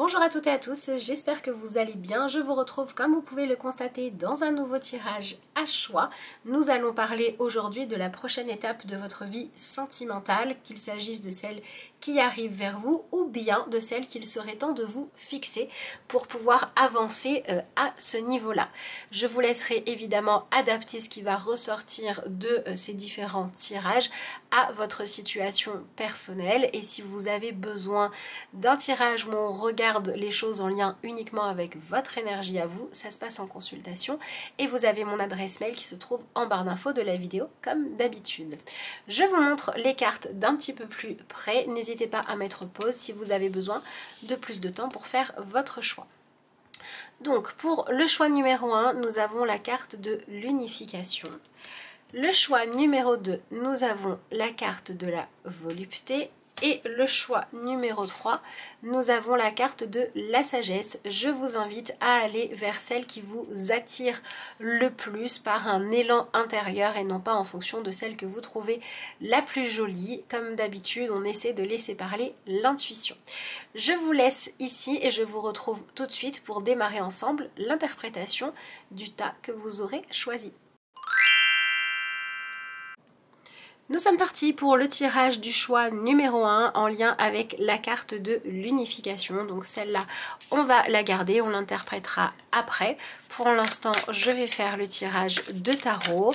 Bonjour à toutes et à tous, j'espère que vous allez bien. Je vous retrouve comme vous pouvez le constater dans un nouveau tirage à choix. Nous allons parler aujourd'hui de la prochaine étape de votre vie sentimentale, qu'il s'agisse de celle qui arrive vers vous ou bien de celle qu'il serait temps de vous fixer pour pouvoir avancer à ce niveau-là. Je vous laisserai évidemment adapter ce qui va ressortir de ces différents tirages à votre situation personnelle, et si vous avez besoin d'un tirage où on regarde les choses en lien uniquement avec votre énergie à vous, ça se passe en consultation et vous avez mon adresse mail qui se trouve en barre d'infos de la vidéo comme d'habitude. Je vous montre les cartes d'un petit peu plus près, n'hésitez pas à mettre pause si vous avez besoin de plus de temps pour faire votre choix. Donc pour le choix numéro 1, nous avons la carte de l'unification. Le choix numéro 2, nous avons la carte de la volupté. Et le choix numéro 3, nous avons la carte de la sagesse. Je vous invite à aller vers celle qui vous attire le plus par un élan intérieur et non pas en fonction de celle que vous trouvez la plus jolie. Comme d'habitude, on essaie de laisser parler l'intuition. Je vous laisse ici et je vous retrouve tout de suite pour démarrer ensemble l'interprétation du tas que vous aurez choisi. Nous sommes partis pour le tirage du choix numéro 1 en lien avec la carte de l'unification. Donc celle-là, on va la garder, on l'interprétera après. Pour l'instant, je vais faire le tirage de tarot.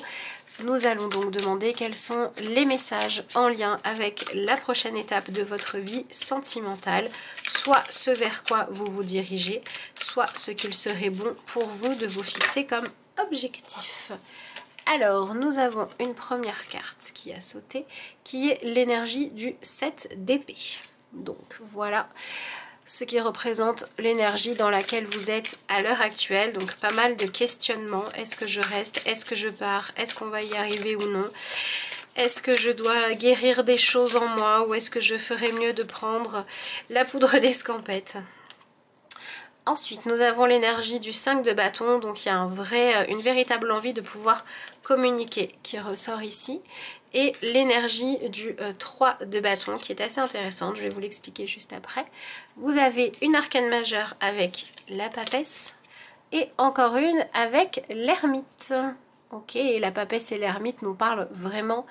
Nous allons donc demander quels sont les messages en lien avec la prochaine étape de votre vie sentimentale, soit ce vers quoi vous vous dirigez, soit ce qu'il serait bon pour vous de vous fixer comme objectif. Alors, nous avons une première carte qui a sauté, qui est l'énergie du 7 d'épée. Donc, voilà ce qui représente l'énergie dans laquelle vous êtes à l'heure actuelle. Donc, pas mal de questionnements. Est-ce que je reste? Est-ce que je pars? Est-ce qu'on va y arriver ou non? Est-ce que je dois guérir des choses en moi? Ou est-ce que je ferais mieux de prendre la poudre d'escampette? Ensuite, nous avons l'énergie du 5 de bâton, donc il y a une véritable envie de pouvoir communiquer qui ressort ici. Et l'énergie du 3 de bâton qui est assez intéressante, je vais vous l'expliquer juste après. Vous avez une arcane majeure avec la papesse et encore une avec l'ermite. Ok, et la papesse et l'ermite nous parlent vraiment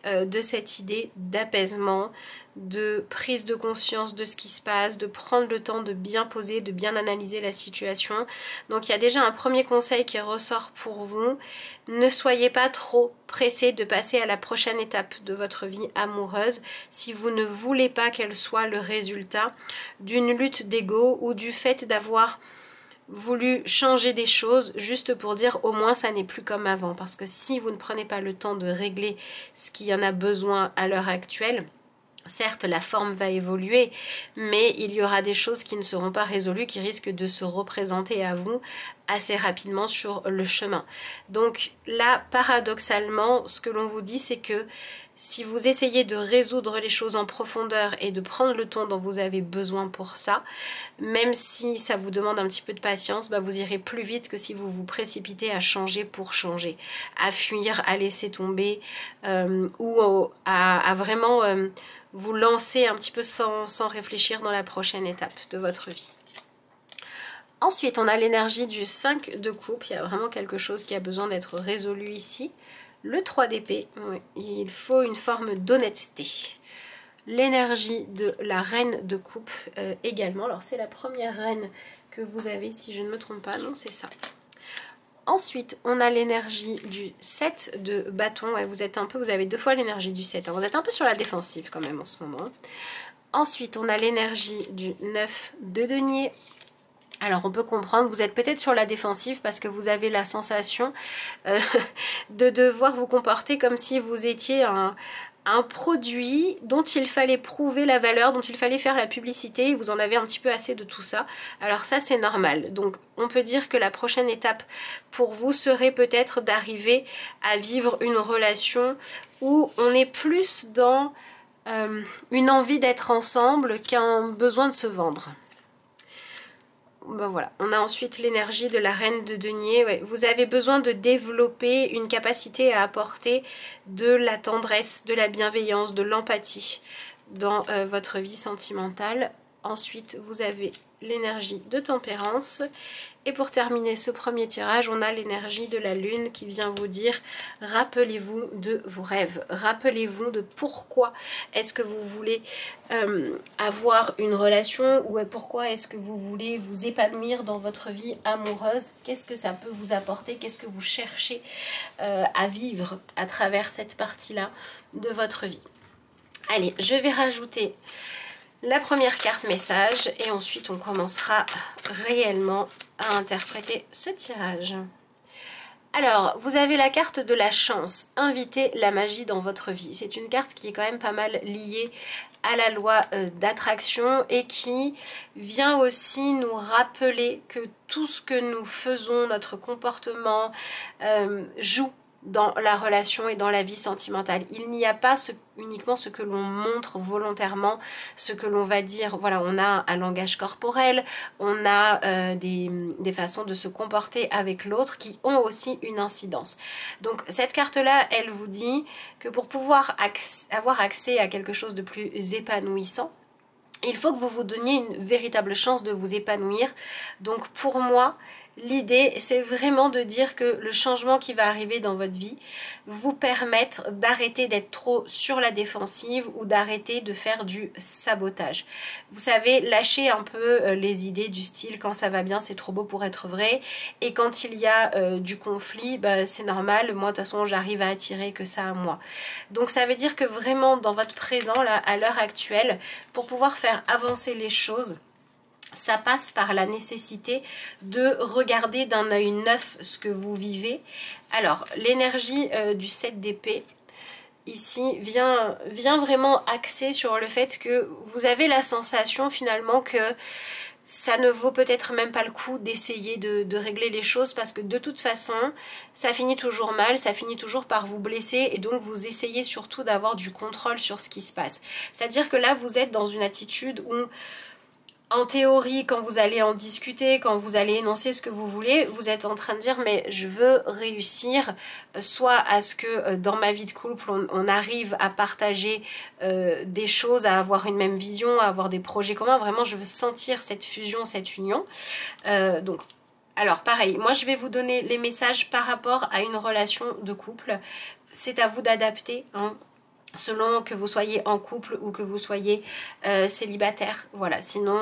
de cette idée d'apaisement, de prise de conscience de ce qui se passe, de prendre le temps de bien poser, de bien analyser la situation. Donc il y a déjà un premier conseil qui ressort pour vous. Ne soyez pas trop pressés de passer à la prochaine étape de votre vie amoureuse si vous ne voulez pas qu'elle soit le résultat d'une lutte d'ego ou du fait d'avoir voulu changer des choses juste pour dire au moins ça n'est plus comme avant, parce que si vous ne prenez pas le temps de régler ce qu'il y en a besoin à l'heure actuelle, certes la forme va évoluer, mais il y aura des choses qui ne seront pas résolues, qui risquent de se représenter à vous assez rapidement sur le chemin. Donc là, paradoxalement, ce que l'on vous dit, c'est que si vous essayez de résoudre les choses en profondeur et de prendre le temps dont vous avez besoin pour ça, même si ça vous demande un petit peu de patience, vous irez plus vite que si vous vous précipitez à changer pour changer, à fuir, à laisser tomber ou à vraiment vous lancer un petit peu sans réfléchir dans la prochaine étape de votre vie. Ensuite, on a l'énergie du 5 de coupe. Il y a vraiment quelque chose qui a besoin d'être résolu ici. Le 3 d'épée, oui, il faut une forme d'honnêteté. L'énergie de la reine de coupe également. Alors, c'est la première reine que vous avez, si je ne me trompe pas. Non, c'est ça. Ensuite, on a l'énergie du 7 de bâton. Ouais, vous avez deux fois l'énergie du 7. Hein. Vous êtes un peu sur la défensive quand même en ce moment. Ensuite, on a l'énergie du 9 de denier. Alors on peut comprendre, vous êtes peut-être sur la défensive parce que vous avez la sensation de devoir vous comporter comme si vous étiez un produit dont il fallait prouver la valeur, dont il fallait faire la publicité, et vous en avez un petit peu assez de tout ça. Alors ça c'est normal. Donc on peut dire que la prochaine étape pour vous serait peut-être d'arriver à vivre une relation où on est plus dans une envie d'être ensemble qu'un besoin de se vendre. Voilà, on a ensuite l'énergie de la reine de denier. Ouais, vous avez besoin de développer une capacité à apporter de la tendresse, de la bienveillance, de l'empathie dans votre vie sentimentale. Ensuite, vous avez l'énergie de tempérance. Et pour terminer ce premier tirage, on a l'énergie de la lune qui vient vous dire rappelez-vous de vos rêves, rappelez-vous de pourquoi est-ce que vous voulez avoir une relation ou pourquoi est-ce que vous voulez vous épanouir dans votre vie amoureuse, qu'est-ce que ça peut vous apporter, qu'est-ce que vous cherchez à vivre à travers cette partie-là de votre vie. Allez, je vais rajouter la première carte message et ensuite on commencera réellement à interpréter ce tirage. Alors, vous avez la carte de la chance, invitez la magie dans votre vie. C'est une carte qui est quand même pas mal liée à la loi d'attraction et qui vient aussi nous rappeler que tout ce que nous faisons, notre comportement, joue dans la relation et dans la vie sentimentale. Il n'y a pas uniquement ce que l'on montre volontairement, ce que l'on va dire. Voilà, on a un langage corporel, on a des façons de se comporter avec l'autre qui ont aussi une incidence. Donc cette carte-là, elle vous dit que pour pouvoir avoir accès à quelque chose de plus épanouissant, il faut que vous vous donniez une véritable chance de vous épanouir. Donc pour moi, l'idée, c'est vraiment de dire que le changement qui va arriver dans votre vie vous permettre d'arrêter d'être trop sur la défensive ou d'arrêter de faire du sabotage. Vous savez, lâcher un peu les idées du style quand ça va bien, c'est trop beau pour être vrai. Et quand il y a du conflit, bah, c'est normal. Moi, de toute façon, j'arrive à attirer que ça à moi. Donc ça veut dire que vraiment, dans votre présent, là, à l'heure actuelle, pour pouvoir faire avancer les choses, ça passe par la nécessité de regarder d'un œil neuf ce que vous vivez. Alors, l'énergie du 7 d'épée, ici, vient vraiment axer sur le fait que vous avez la sensation finalement que ça ne vaut peut-être même pas le coup d'essayer de régler les choses parce que de toute façon, ça finit toujours mal, ça finit toujours par vous blesser et donc vous essayez surtout d'avoir du contrôle sur ce qui se passe. C'est-à-dire que là, vous êtes dans une attitude où en théorie, quand vous allez en discuter, quand vous allez énoncer ce que vous voulez, vous êtes en train de dire mais je veux réussir soit à ce que dans ma vie de couple on arrive à partager des choses, à avoir une même vision, à avoir des projets communs. Vraiment je veux sentir cette fusion, cette union. Donc alors pareil, moi je vais vous donner les messages par rapport à une relation de couple. C'est à vous d'adapter, hein, selon que vous soyez en couple ou que vous soyez célibataire. Voilà, sinon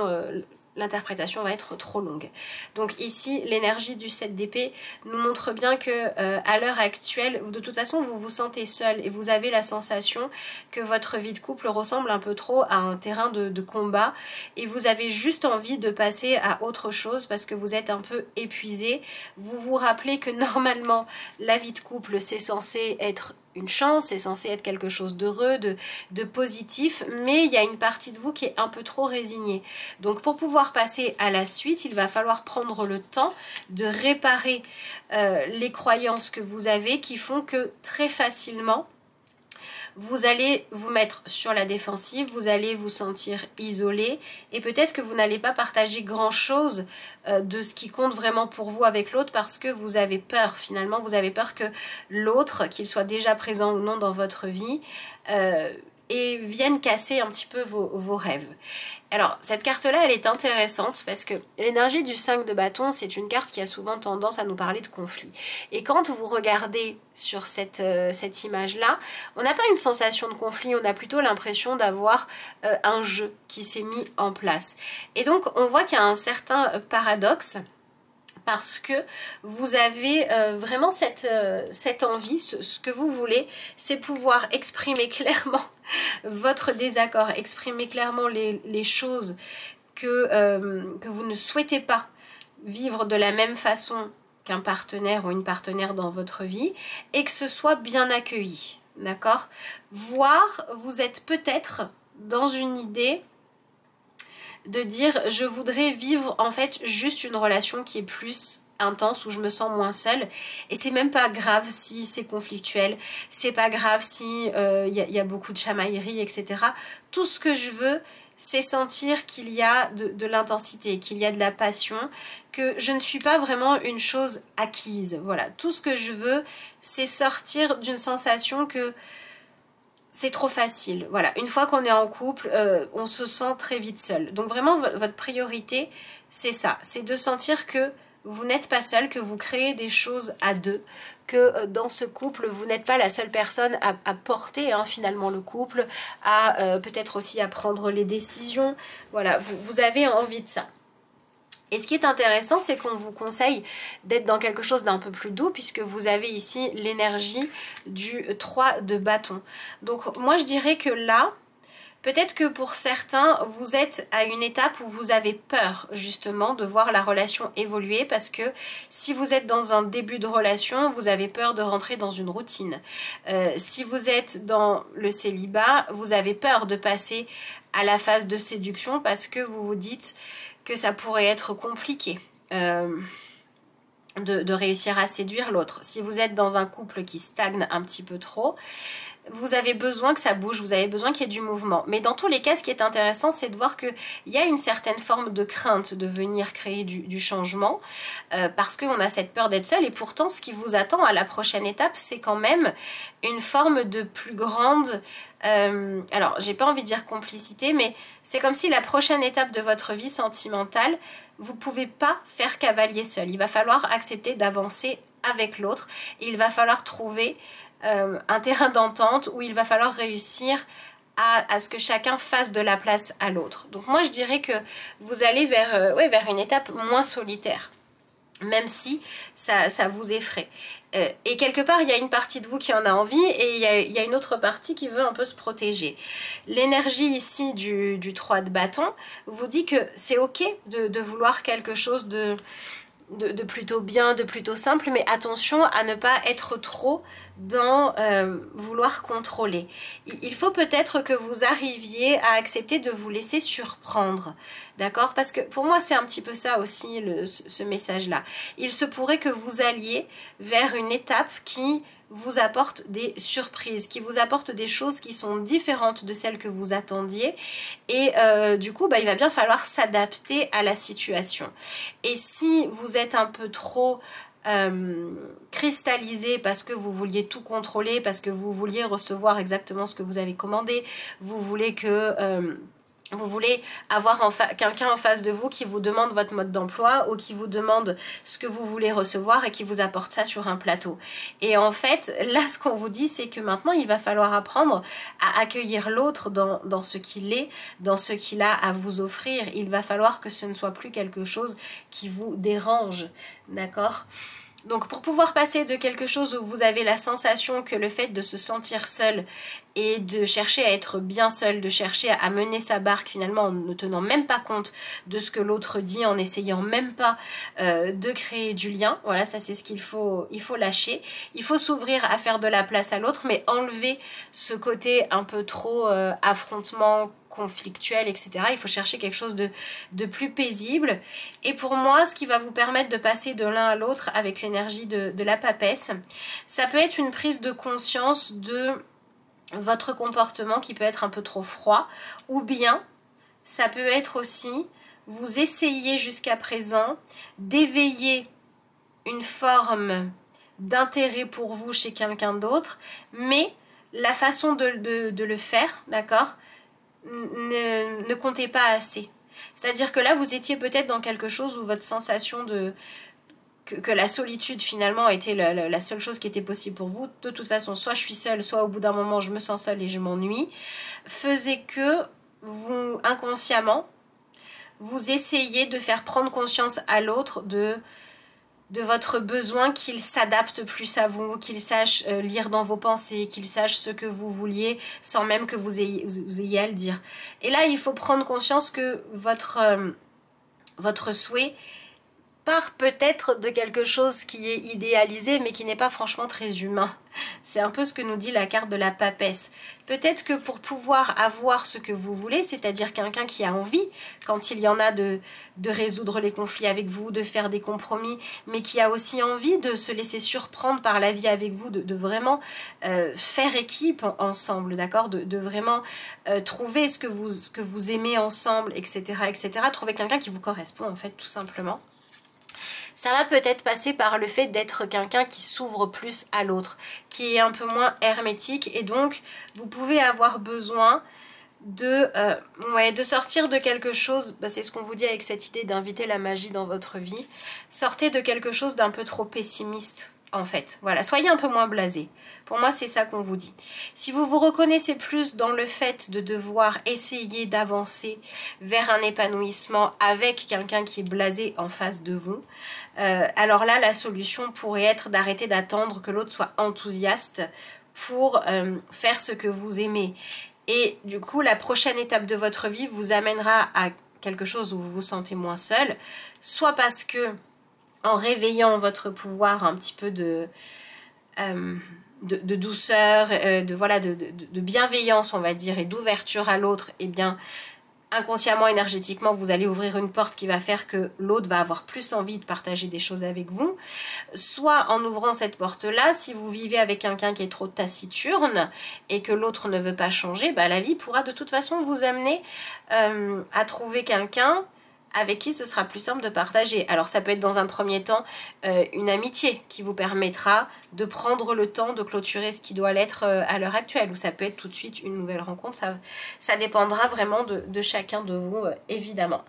l'interprétation va être trop longue. Donc ici, l'énergie du 7 d'épée nous montre bien que à l'heure actuelle, de toute façon, vous vous sentez seul et vous avez la sensation que votre vie de couple ressemble un peu trop à un terrain de combat et vous avez juste envie de passer à autre chose parce que vous êtes un peu épuisé. Vous vous rappelez que normalement, la vie de couple, c'est censé être une chance, c'est censé être quelque chose d'heureux, de positif, mais il y a une partie de vous qui est un peu trop résignée. Donc pour pouvoir passer à la suite, il va falloir prendre le temps de réparer les croyances que vous avez qui font que très facilement, vous allez vous mettre sur la défensive, vous allez vous sentir isolé et peut-être que vous n'allez pas partager grand chose de ce qui compte vraiment pour vous avec l'autre parce que vous avez peur finalement, vous avez peur que l'autre, qu'il soit déjà présent ou non dans votre vie, et vienne casser un petit peu vos rêves. Alors cette carte là elle est intéressante parce que l'énergie du 5 de bâton c'est une carte qui a souvent tendance à nous parler de conflit et quand vous regardez sur cette image là on n'a pas une sensation de conflit, on a plutôt l'impression d'avoir un jeu qui s'est mis en place et donc on voit qu'il y a un certain paradoxe parce que vous avez vraiment cette envie, ce que vous voulez, c'est pouvoir exprimer clairement votre désaccord, exprimer clairement les choses que vous ne souhaitez pas vivre de la même façon qu'un partenaire ou une partenaire dans votre vie et que ce soit bien accueilli, d'accord? Voire vous êtes peut-être dans une idée de dire je voudrais vivre en fait juste une relation qui est plus intense où je me sens moins seule et c'est même pas grave si c'est conflictuel, c'est pas grave si y a beaucoup de chamaillerie etc. Tout ce que je veux c'est sentir qu'il y a de l'intensité, qu'il y a de la passion, que je ne suis pas vraiment une chose acquise. Voilà, tout ce que je veux c'est sortir d'une sensation que c'est trop facile. Voilà, une fois qu'on est en couple, on se sent très vite seul. Donc vraiment, votre priorité, c'est ça. C'est de sentir que vous n'êtes pas seul, que vous créez des choses à deux, que dans ce couple, vous n'êtes pas la seule personne à porter finalement le couple, à peut-être aussi à prendre les décisions. Voilà, vous avez envie de ça. Et ce qui est intéressant, c'est qu'on vous conseille d'être dans quelque chose d'un peu plus doux, puisque vous avez ici l'énergie du 3 de bâton. Donc moi je dirais que là, peut-être que pour certains, vous êtes à une étape où vous avez peur justement de voir la relation évoluer, parce que si vous êtes dans un début de relation, vous avez peur de rentrer dans une routine. Si vous êtes dans le célibat, vous avez peur de passer à la phase de séduction, parce que vous vous dites que ça pourrait être compliqué de réussir à séduire l'autre. Si vous êtes dans un couple qui stagne un petit peu trop, vous avez besoin que ça bouge, vous avez besoin qu'il y ait du mouvement. Mais dans tous les cas, ce qui est intéressant, c'est de voir qu'il y a une certaine forme de crainte de venir créer du changement, parce qu'on a cette peur d'être seul. Et pourtant, ce qui vous attend à la prochaine étape, c'est quand même une forme de plus grande... alors, j'ai pas envie de dire complicité, mais c'est comme si la prochaine étape de votre vie sentimentale, vous pouvez pas faire cavalier seul. Il va falloir accepter d'avancer avec l'autre. Il va falloir trouver... un terrain d'entente où il va falloir réussir à ce que chacun fasse de la place à l'autre. Donc moi je dirais que vous allez vers une étape moins solitaire, même si ça vous effraie. Et quelque part, il y a une partie de vous qui en a envie, et il y a une autre partie qui veut un peu se protéger. L'énergie ici du 3 de bâton vous dit que c'est ok de vouloir quelque chose de plutôt bien, de plutôt simple, mais attention à ne pas être trop dans vouloir contrôler. Il faut peut-être que vous arriviez à accepter de vous laisser surprendre, d'accord? Parce que pour moi, c'est un petit peu ça aussi, ce message-là. Il se pourrait que vous alliez vers une étape qui vous apporte des surprises, qui vous apporte des choses qui sont différentes de celles que vous attendiez, et du coup il va bien falloir s'adapter à la situation. Et si vous êtes un peu trop cristallisé parce que vous vouliez tout contrôler, parce que vous vouliez recevoir exactement ce que vous avez commandé, vous voulez que... vous voulez avoir quelqu'un en face de vous qui vous demande votre mode d'emploi, ou qui vous demande ce que vous voulez recevoir et qui vous apporte ça sur un plateau. Et en fait, là, ce qu'on vous dit, c'est que maintenant, il va falloir apprendre à accueillir l'autre dans ce qu'il est, dans ce qu'il a à vous offrir. Il va falloir que ce ne soit plus quelque chose qui vous dérange, d'accord ? Donc pour pouvoir passer de quelque chose où vous avez la sensation que le fait de se sentir seul et de chercher à être bien seul, de chercher à mener sa barque finalement en ne tenant même pas compte de ce que l'autre dit, en n'essayant même pas de créer du lien, voilà, ça c'est ce qu'il faut, lâcher. Il faut s'ouvrir à faire de la place à l'autre, mais enlever ce côté un peu trop affrontement, conflictuel, etc. Il faut chercher quelque chose de plus paisible. Et pour moi, ce qui va vous permettre de passer de l'un à l'autre avec l'énergie de la papesse, ça peut être une prise de conscience de votre comportement qui peut être un peu trop froid, ou bien ça peut être aussi vous essayez jusqu'à présent d'éveiller une forme d'intérêt pour vous chez quelqu'un d'autre, mais la façon de le faire, d'accord, ne comptez pas assez. C'est-à-dire que là, vous étiez peut-être dans quelque chose où votre sensation que la solitude finalement était la seule chose qui était possible pour vous. De toute façon, soit je suis seule, soit au bout d'un moment, je me sens seule et je m'ennuie. Faisait que vous, inconsciemment, vous essayez de faire prendre conscience à l'autre de votre besoin qu'il s'adapte plus à vous, qu'il sache lire dans vos pensées, qu'il sache ce que vous vouliez sans même que vous ayez à le dire. Et là, il faut prendre conscience que votre souhait part peut-être de quelque chose qui est idéalisé mais qui n'est pas franchement très humain. C'est un peu ce que nous dit la carte de la papesse. Peut-être que pour pouvoir avoir ce que vous voulez, c'est-à-dire quelqu'un qui a envie, quand il y en a, de résoudre les conflits avec vous, de faire des compromis, mais qui a aussi envie de se laisser surprendre par la vie avec vous, de vraiment faire équipe ensemble, d'accord, de vraiment trouver ce que vous aimez ensemble, etc., etc. Trouver quelqu'un qui vous correspond en fait, tout simplement. Ça va peut-être passer par le fait d'être quelqu'un qui s'ouvre plus à l'autre, qui est un peu moins hermétique, et donc vous pouvez avoir besoin de sortir de quelque chose, c'est ce qu'on vous dit avec cette idée d'inviter la magie dans votre vie. Sortez de quelque chose d'un peu trop pessimiste en fait. Voilà, soyez un peu moins blasé. Pour moi, c'est ça qu'on vous dit. Si vous vous reconnaissez plus dans le fait de devoir essayer d'avancer vers un épanouissement avec quelqu'un qui est blasé en face de vous, alors là, la solution pourrait être d'arrêter d'attendre que l'autre soit enthousiaste pour faire ce que vous aimez. Et du coup, la prochaine étape de votre vie vous amènera à quelque chose où vous vous sentez moins seul, soit parce que en réveillant votre pouvoir un petit peu de douceur, de bienveillance, on va dire, et d'ouverture à l'autre, et bien inconsciemment, énergétiquement, vous allez ouvrir une porte qui va faire que l'autre va avoir plus envie de partager des choses avec vous. Soit en ouvrant cette porte-là, si vous vivez avec quelqu'un qui est trop taciturne et que l'autre ne veut pas changer, la vie pourra de toute façon vous amener à trouver quelqu'un avec qui ce sera plus simple de partager. Alors ça peut être dans un premier temps une amitié qui vous permettra de prendre le temps de clôturer ce qui doit l'être à l'heure actuelle, ou ça peut être tout de suite une nouvelle rencontre, ça dépendra vraiment de chacun de vous évidemment.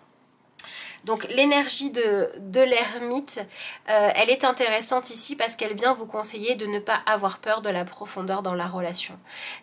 Donc l'énergie de l'ermite, elle est intéressante ici parce qu'elle vient vous conseiller de ne pas avoir peur de la profondeur dans la relation.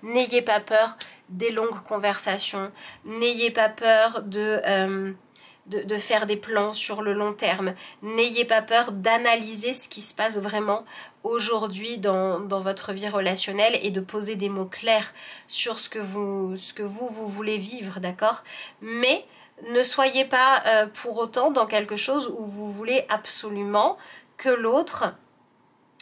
N'ayez pas peur des longues conversations, n'ayez pas peur de faire des plans sur le long terme. N'ayez pas peur d'analyser ce qui se passe vraiment aujourd'hui dans votre vie relationnelle et de poser des mots clairs sur ce que vous voulez vivre, d'accord? Mais ne soyez pas pour autant dans quelque chose où vous voulez absolument que l'autre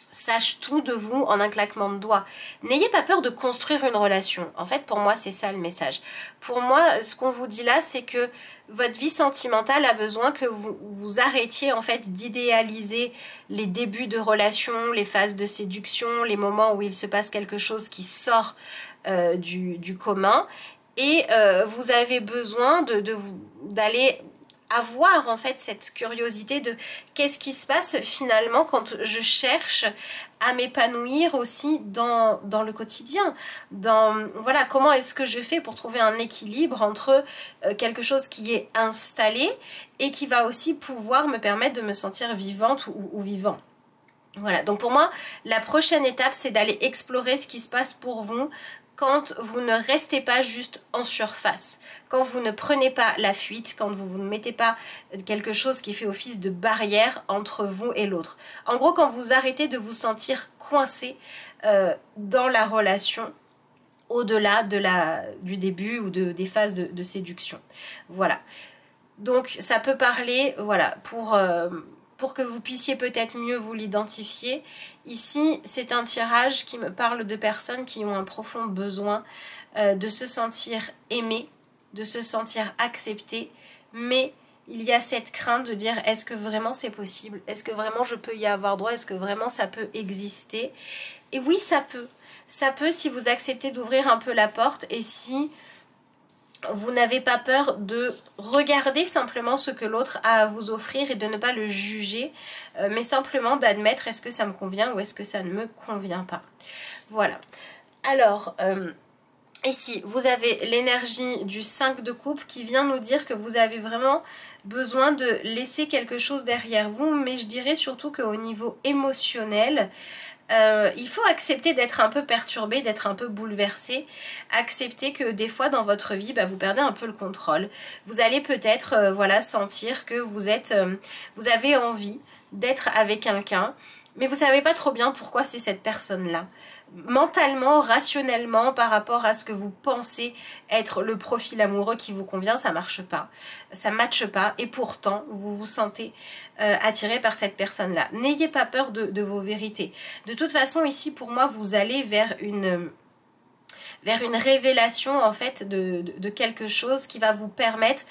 sache tout de vous en un claquement de doigts. N'ayez pas peur de construire une relation. En fait, pour moi, c'est ça le message. Pour moi, ce qu'on vous dit là, c'est que votre vie sentimentale a besoin que vous arrêtiez en fait d'idéaliser les débuts de relation, les phases de séduction, les moments où il se passe quelque chose qui sort du commun. Et vous avez besoin d'aller avoir en fait cette curiosité de qu'est-ce qui se passe finalement quand je cherche à m'épanouir aussi dans le quotidien, voilà, comment est-ce que je fais pour trouver un équilibre entre quelque chose qui est installé et qui va aussi pouvoir me permettre de me sentir vivante ou vivant. Voilà, donc pour moi, la prochaine étape, c'est d'aller explorer ce qui se passe pour vous quand vous ne restez pas juste en surface, quand vous ne prenez pas la fuite, quand vous ne mettez pas quelque chose qui fait office de barrière entre vous et l'autre. En gros, quand vous arrêtez de vous sentir coincé dans la relation, au-delà du début ou des phases de séduction. Voilà. Donc ça peut parler, voilà, pour que vous puissiez peut-être mieux vous l'identifier. Ici, c'est un tirage qui me parle de personnes qui ont un profond besoin de se sentir aimées, de se sentir acceptées, mais il y a cette crainte de dire est-ce que vraiment c'est possible? Est-ce que vraiment je peux y avoir droit? Est-ce que vraiment ça peut exister? Et oui, ça peut. Ça peut si vous acceptez d'ouvrir un peu la porte et si vous n'avez pas peur de regarder simplement ce que l'autre a à vous offrir et de ne pas le juger, mais simplement d'admettre est-ce que ça me convient ou est-ce que ça ne me convient pas. Voilà. Alors, ici, vous avez l'énergie du 5 de coupe qui vient nous dire que vous avez vraiment besoin de laisser quelque chose derrière vous, mais je dirais surtout qu'au niveau émotionnel, il faut accepter d'être un peu perturbé, d'être un peu bouleversé, accepter que des fois dans votre vie, vous perdez un peu le contrôle. Vous allez peut-être voilà, sentir que vous avez envie d'être avec quelqu'un, mais vous ne savez pas trop bien pourquoi c'est cette personne-là. Mentalement, rationnellement, par rapport à ce que vous pensez être le profil amoureux qui vous convient, ça marche pas, ça matche pas, et pourtant vous vous sentez attiré par cette personne-là. N'ayez pas peur de vos vérités. De toute façon, ici pour moi, vous allez vers une révélation en fait de quelque chose qui va vous permettre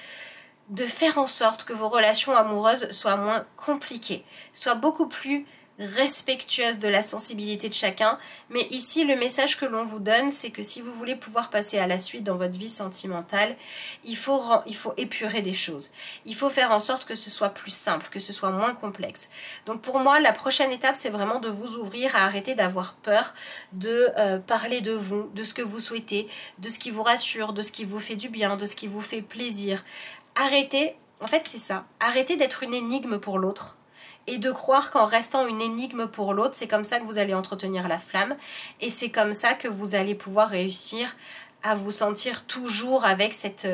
de faire en sorte que vos relations amoureuses soient moins compliquées, soient beaucoup plus respectueuse de la sensibilité de chacun. Mais ici, le message que l'on vous donne, c'est que si vous voulez pouvoir passer à la suite dans votre vie sentimentale, il faut épurer des choses. Il faut faire en sorte que ce soit plus simple, que ce soit moins complexe. Donc pour moi, la prochaine étape, c'est vraiment de vous ouvrir à arrêter d'avoir peur de parler de vous, de ce que vous souhaitez, de ce qui vous rassure, de ce qui vous fait du bien, de ce qui vous fait plaisir. Arrêtez, en fait c'est ça, arrêtez d'être une énigme pour l'autre. Et de croire qu'en restant une énigme pour l'autre, c'est comme ça que vous allez entretenir la flamme. Et c'est comme ça que vous allez pouvoir réussir à vous sentir toujours avec cette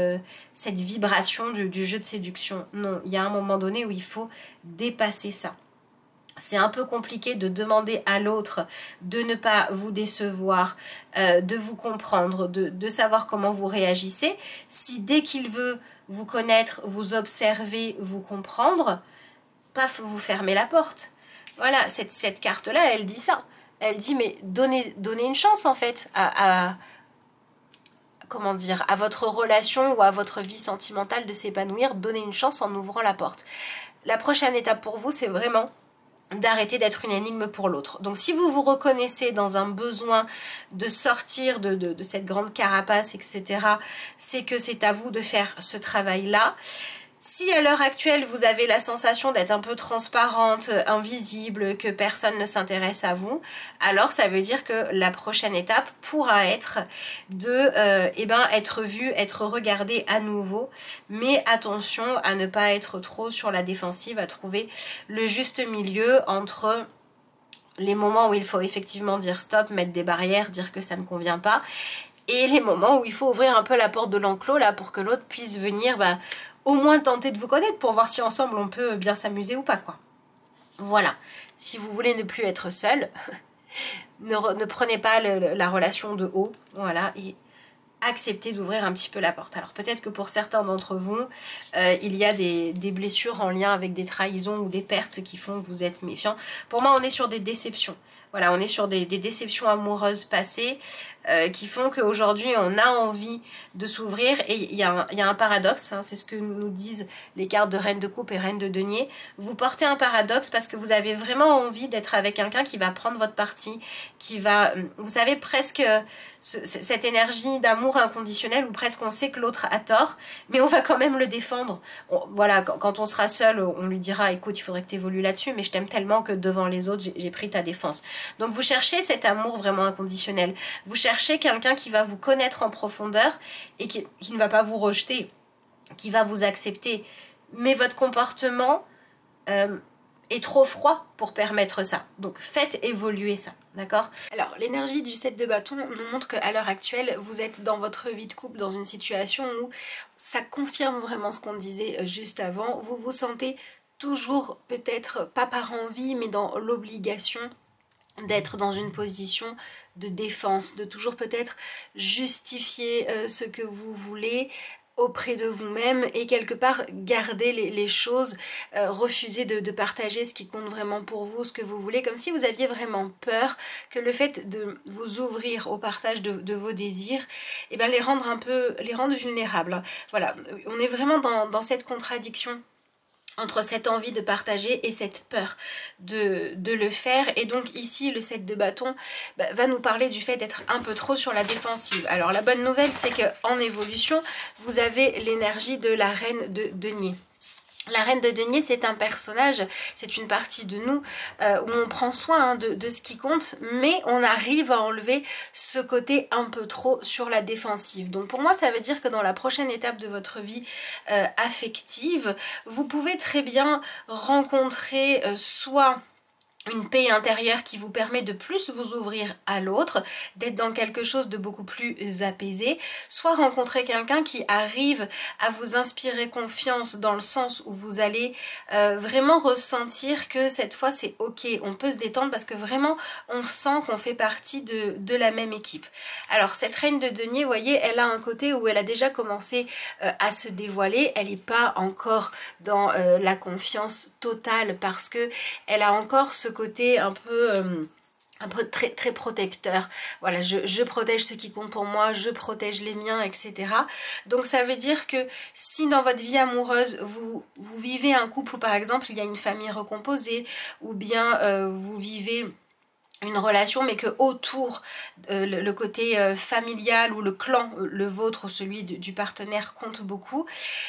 vibration du jeu de séduction. Non, il y a un moment donné où il faut dépasser ça. C'est un peu compliqué de demander à l'autre de ne pas vous décevoir, de vous comprendre, de savoir comment vous réagissez. Si dès qu'il veut vous connaître, vous observer, vous comprendre, paf, vous fermez la porte. Voilà, cette carte-là, elle dit ça. Elle dit, mais donnez une chance, en fait, comment dire, à votre relation ou à votre vie sentimentale de s'épanouir. Donnez une chance en ouvrant la porte. La prochaine étape pour vous, c'est vraiment d'arrêter d'être une énigme pour l'autre. Donc si vous vous reconnaissez dans un besoin de sortir de cette grande carapace, etc., c'est que c'est à vous de faire ce travail-là. Si à l'heure actuelle vous avez la sensation d'être un peu transparente, invisible, que personne ne s'intéresse à vous, alors ça veut dire que la prochaine étape pourra être de être vue, être regardée à nouveau. Mais attention à ne pas être trop sur la défensive, à trouver le juste milieu entre les moments où il faut effectivement dire stop, mettre des barrières, dire que ça ne convient pas, et les moments où il faut ouvrir un peu la porte de l'enclos là pour que l'autre puisse venir au moins tenter de vous connaître pour voir si ensemble on peut bien s'amuser ou pas, quoi. Voilà, si vous voulez ne plus être seul, ne prenez pas la relation de haut, voilà, et acceptez d'ouvrir un petit peu la porte. Alors peut-être que pour certains d'entre vous, il y a des blessures en lien avec des trahisons ou des pertes qui font que vous êtes méfiant. Pour moi, on est sur des déceptions. Voilà, on est sur des déceptions amoureuses passées qui font qu'aujourd'hui, on a envie de s'ouvrir. Et il y a un paradoxe, hein, c'est ce que nous disent les cartes de Reine de Coupe et Reine de Denier. Vous portez un paradoxe parce que vous avez vraiment envie d'être avec quelqu'un qui va prendre votre parti, qui va, vous savez, presque cette énergie d'amour inconditionnel où presque on sait que l'autre a tort, mais on va quand même le défendre. Voilà, quand on sera seul, on lui dira, écoute, il faudrait que tu évolues là-dessus, mais je t'aime tellement que devant les autres, j'ai pris ta défense. Donc vous cherchez cet amour vraiment inconditionnel. Vous cherchez quelqu'un qui va vous connaître en profondeur et qui ne va pas vous rejeter, qui va vous accepter. Mais votre comportement est trop froid pour permettre ça. Donc faites évoluer ça, d'accord? Alors l'énergie du 7 de bâton nous montre qu'à l'heure actuelle, vous êtes dans votre vie de couple dans une situation où ça confirme vraiment ce qu'on disait juste avant. Vous vous sentez toujours peut-être pas par envie, mais dans l'obligation d'être dans une position de défense, de toujours peut-être justifier ce que vous voulez auprès de vous-même et quelque part garder les choses, refuser de partager ce qui compte vraiment pour vous, ce que vous voulez, comme si vous aviez vraiment peur que le fait de vous ouvrir au partage de vos désirs, et les rendre vulnérables. Voilà, on est vraiment dans cette contradiction entre cette envie de partager et cette peur de le faire. Et donc ici le 7 de bâton va nous parler du fait d'être un peu trop sur la défensive. Alors la bonne nouvelle, c'est qu'en évolution vous avez l'énergie de la reine de denier. La reine de denier, c'est un personnage, c'est une partie de nous où on prend soin de ce qui compte, mais on arrive à enlever ce côté un peu trop sur la défensive. Donc pour moi, ça veut dire que dans la prochaine étape de votre vie affective, vous pouvez très bien rencontrer soit une paix intérieure qui vous permet de plus vous ouvrir à l'autre, d'être dans quelque chose de beaucoup plus apaisé, soit rencontrer quelqu'un qui arrive à vous inspirer confiance dans le sens où vous allez vraiment ressentir que cette fois c'est ok, on peut se détendre parce que vraiment on sent qu'on fait partie de la même équipe. Alors cette reine de denier, vous voyez, elle a un côté où elle a déjà commencé à se dévoiler, elle n'est pas encore dans la confiance totale parce que elle a encore ce côté un peu un peu très, très protecteur. Voilà, je protège ce qui compte pour moi, je protège les miens, etc. Donc ça veut dire que si dans votre vie amoureuse, vous vivez un couple où par exemple il y a une famille recomposée, ou bien vous vivez une relation mais que autour le côté familial ou le clan, le vôtre ou celui du partenaire compte beaucoup,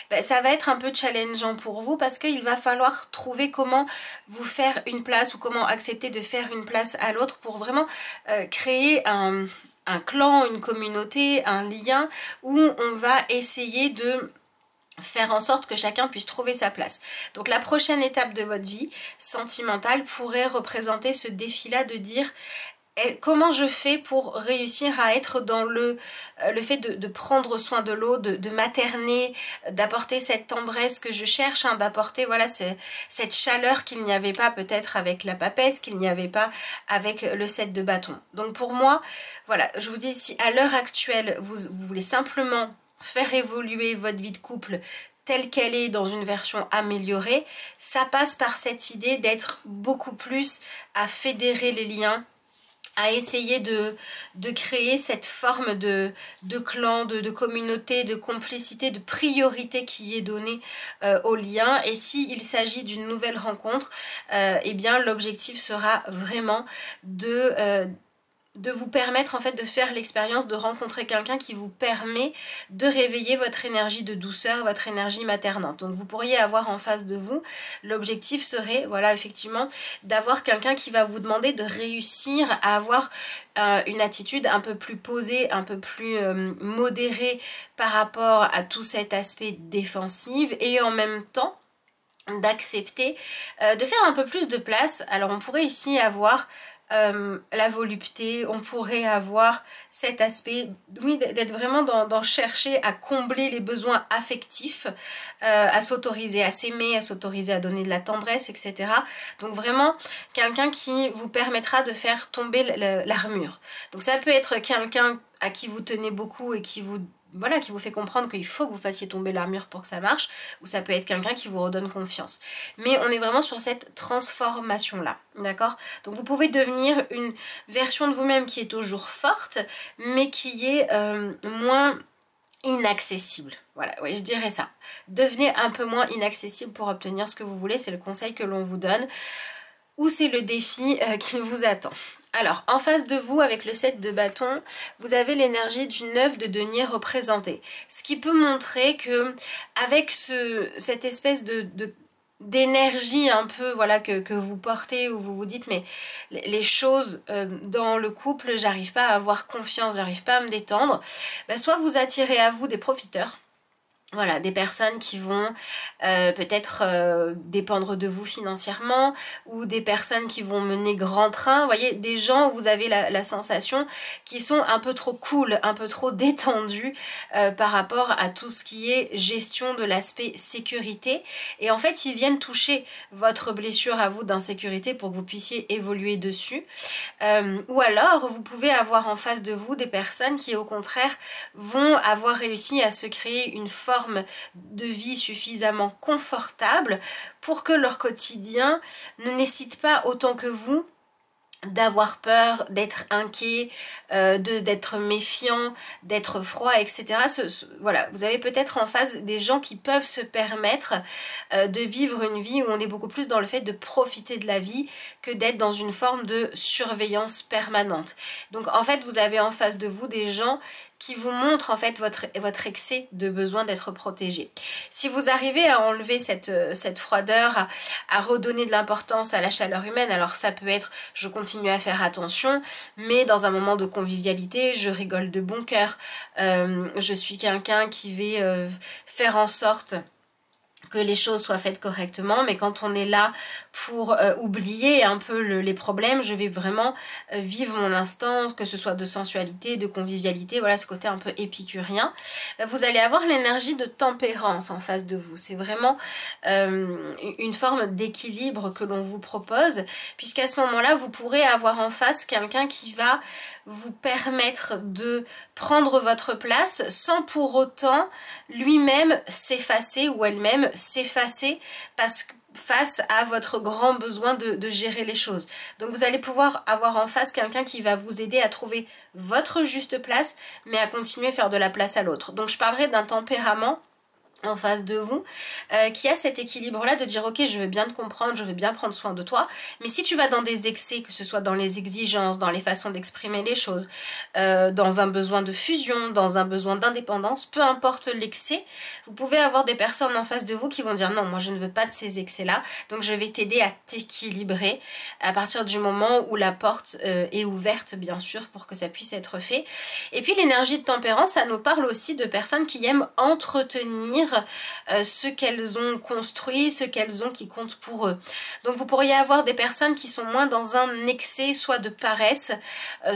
ben, ça va être un peu challengeant pour vous parce qu'il va falloir trouver comment vous faire une place ou comment accepter de faire une place à l'autre pour vraiment créer un clan, une communauté, un lien où on va essayer de faire en sorte que chacun puisse trouver sa place. Donc la prochaine étape de votre vie sentimentale pourrait représenter ce défi-là de dire comment je fais pour réussir à être dans le fait de prendre soin de l'autre, de materner, d'apporter cette tendresse que je cherche, hein, d'apporter voilà, cette chaleur qu'il n'y avait pas peut-être avec la papesse, qu'il n'y avait pas avec le set de bâton. Donc pour moi, voilà, je vous dis, si à l'heure actuelle, vous voulez simplement faire évoluer votre vie de couple telle qu'elle est dans une version améliorée, ça passe par cette idée d'être beaucoup plus à fédérer les liens, à essayer de créer cette forme de clan, de communauté, de complicité, de priorité qui est donnée aux liens. Et s'il s'agit d'une nouvelle rencontre, eh bien l'objectif sera vraiment de vous permettre en fait de faire l'expérience de rencontrer quelqu'un qui vous permet de réveiller votre énergie de douceur, votre énergie maternante. Donc vous pourriez avoir en face de vous, l'objectif serait, voilà, effectivement, d'avoir quelqu'un qui va vous demander de réussir à avoir une attitude un peu plus posée, un peu plus modérée par rapport à tout cet aspect défensif et en même temps d'accepter de faire un peu plus de place. Alors on pourrait ici avoir la volupté, on pourrait avoir cet aspect, oui, d'être vraiment dans chercher à combler les besoins affectifs, à s'autoriser à s'aimer, à s'autoriser à donner de la tendresse, etc. Donc vraiment quelqu'un qui vous permettra de faire tomber l'armure. Donc ça peut être quelqu'un à qui vous tenez beaucoup et qui vous voilà, qui vous fait comprendre qu'il faut que vous fassiez tomber l'armure pour que ça marche, ou ça peut être quelqu'un qui vous redonne confiance. Mais on est vraiment sur cette transformation-là, d'accord? Donc vous pouvez devenir une version de vous-même qui est toujours forte, mais qui est moins inaccessible. Voilà, oui, je dirais ça. Devenez un peu moins inaccessible pour obtenir ce que vous voulez, c'est le conseil que l'on vous donne, ou c'est le défi qui vous attend. Alors, en face de vous, avec le 7 de bâton, vous avez l'énergie du 9 de denier représenté. Ce qui peut montrer que, avec cette espèce d'énergie un peu voilà que vous portez, où vous vous dites mais les choses dans le couple, j'arrive pas à avoir confiance, j'arrive pas à me détendre, ben, soit vous attirez à vous des profiteurs. Voilà, des personnes qui vont peut-être dépendre de vous financièrement, ou des personnes qui vont mener grand train. Vous voyez, des gens où vous avez la sensation qui sont un peu trop cool, un peu trop détendus par rapport à tout ce qui est gestion de l'aspect sécurité. Et en fait, ils viennent toucher votre blessure à vous d'insécurité pour que vous puissiez évoluer dessus. Ou alors, vous pouvez avoir en face de vous des personnes qui, au contraire, vont avoir réussi à se créer une forme de vie suffisamment confortable pour que leur quotidien ne nécessite pas autant que vous d'avoir peur, d'être inquiet, d'être méfiant, d'être froid, etc. Voilà, vous avez peut-être en face des gens qui peuvent se permettre de vivre une vie où on est beaucoup plus dans le fait de profiter de la vie que d'être dans une forme de surveillance permanente. Donc en fait, vous avez en face de vous des gens qui vous montrent en fait votre excès de besoin d'être protégé. Si vous arrivez à enlever cette froideur, à redonner de l'importance à la chaleur humaine, alors ça peut être je continue à faire attention, mais dans un moment de convivialité, je rigole de bon cœur, je suis quelqu'un qui va faire en sorte que les choses soient faites correctement, mais quand on est là pour oublier un peu les problèmes, je vais vraiment vivre mon instant, que ce soit de sensualité, de convivialité, voilà ce côté un peu épicurien. Vous allez avoir l'énergie de tempérance en face de vous, c'est vraiment une forme d'équilibre que l'on vous propose, puisqu'à ce moment-là, vous pourrez avoir en face quelqu'un qui va vous permettre de prendre votre place sans pour autant lui-même s'effacer ou elle-même s'effacer, parce que face à votre grand besoin de gérer les choses. Donc vous allez pouvoir avoir en face quelqu'un qui va vous aider à trouver votre juste place, mais à continuer à faire de la place à l'autre. Donc je parlerai d'un tempérament en face de vous, qui a cet équilibre-là de dire ok, je veux bien te comprendre, je veux bien prendre soin de toi, mais si tu vas dans des excès, que ce soit dans les exigences, dans les façons d'exprimer les choses, dans un besoin de fusion, dans un besoin d'indépendance, peu importe l'excès, vous pouvez avoir des personnes en face de vous qui vont dire non, moi je ne veux pas de ces excès-là, donc je vais t'aider à t'équilibrer à partir du moment où la porte est ouverte, bien sûr, pour que ça puisse être fait. Et puis l'énergie de tempérance, ça nous parle aussi de personnes qui aiment entretenir ce qu'elles ont construit, ce qu'elles ont qui compte pour eux. Donc vous pourriez avoir des personnes qui sont moins dans un excès, soit de paresse,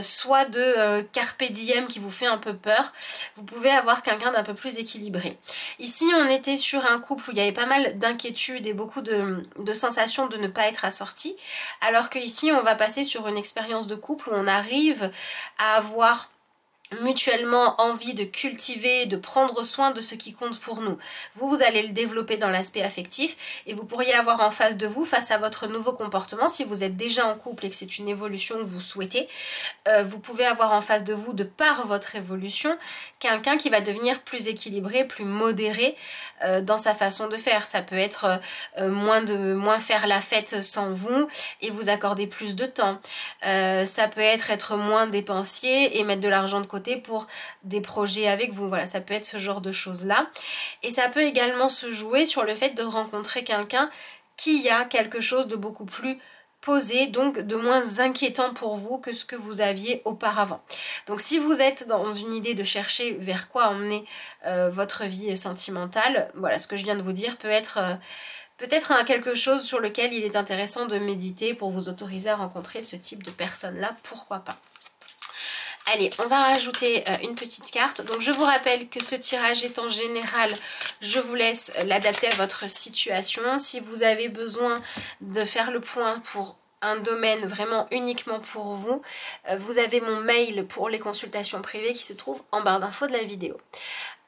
soit de carpe diem qui vous fait un peu peur. Vous pouvez avoir quelqu'un d'un peu plus équilibré. Ici on était sur un couple où il y avait pas mal d'inquiétudes et beaucoup de sensations de ne pas être assorti, alors que ici on va passer sur une expérience de couple où on arrive à avoir mutuellement envie de cultiver, de prendre soin de ce qui compte pour nous. Vous allez le développer dans l'aspect affectif et vous pourriez avoir en face de vous, face à votre nouveau comportement, si vous êtes déjà en couple et que c'est une évolution que vous souhaitez, vous pouvez avoir en face de vous, de par votre évolution, quelqu'un qui va devenir plus équilibré, plus modéré dans sa façon de faire. Ça peut être moins faire la fête sans vous et vous accorder plus de temps. Ça peut être moins dépensier et mettre de l'argent de côté pour des projets avec vous. Voilà, ça peut être ce genre de choses-là. Et ça peut également se jouer sur le fait de rencontrer quelqu'un qui a quelque chose de beaucoup plus posé, donc de moins inquiétant pour vous que ce que vous aviez auparavant. Donc si vous êtes dans une idée de chercher vers quoi emmener votre vie sentimentale, voilà, ce que je viens de vous dire peut être peut-être quelque chose sur lequel il est intéressant de méditer pour vous autoriser à rencontrer ce type de personnes-là, pourquoi pas. Allez, on va rajouter une petite carte. Donc je vous rappelle que ce tirage est en général, je vous laisse l'adapter à votre situation. Si vous avez besoin de faire le point pour un domaine vraiment uniquement pour vous, vous avez mon mail pour les consultations privées qui se trouve en barre d'infos de la vidéo.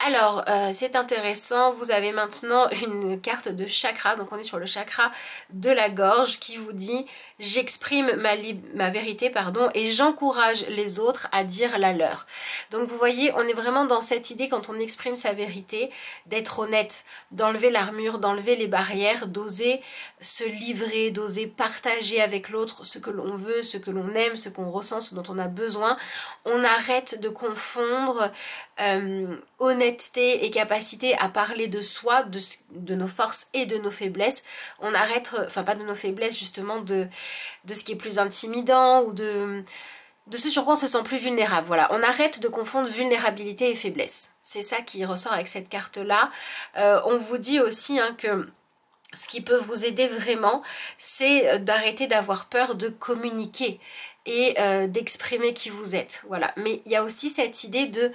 Alors, c'est intéressant, vous avez maintenant une carte de chakra, donc on est sur le chakra de la gorge qui vous dit « J'exprime ma vérité pardon, et j'encourage les autres à dire la leur ». Donc vous voyez, on est vraiment dans cette idée quand on exprime sa vérité, d'être honnête, d'enlever l'armure, d'enlever les barrières, d'oser se livrer, d'oser partager avec l'autre ce que l'on veut, ce que l'on aime, ce qu'on ressent, ce dont on a besoin. On arrête de confondre honnêteté et capacité à parler de soi, de nos forces et de nos faiblesses. On arrête, enfin pas de nos faiblesses justement, de ce qui est plus intimidant ou de ce sur quoi on se sent plus vulnérable. Voilà, on arrête de confondre vulnérabilité et faiblesse. C'est ça qui ressort avec cette carte-là. On vous dit aussi que ce qui peut vous aider vraiment, c'est d'arrêter d'avoir peur de communiquer et d'exprimer qui vous êtes. Voilà. Mais il y a aussi cette idée de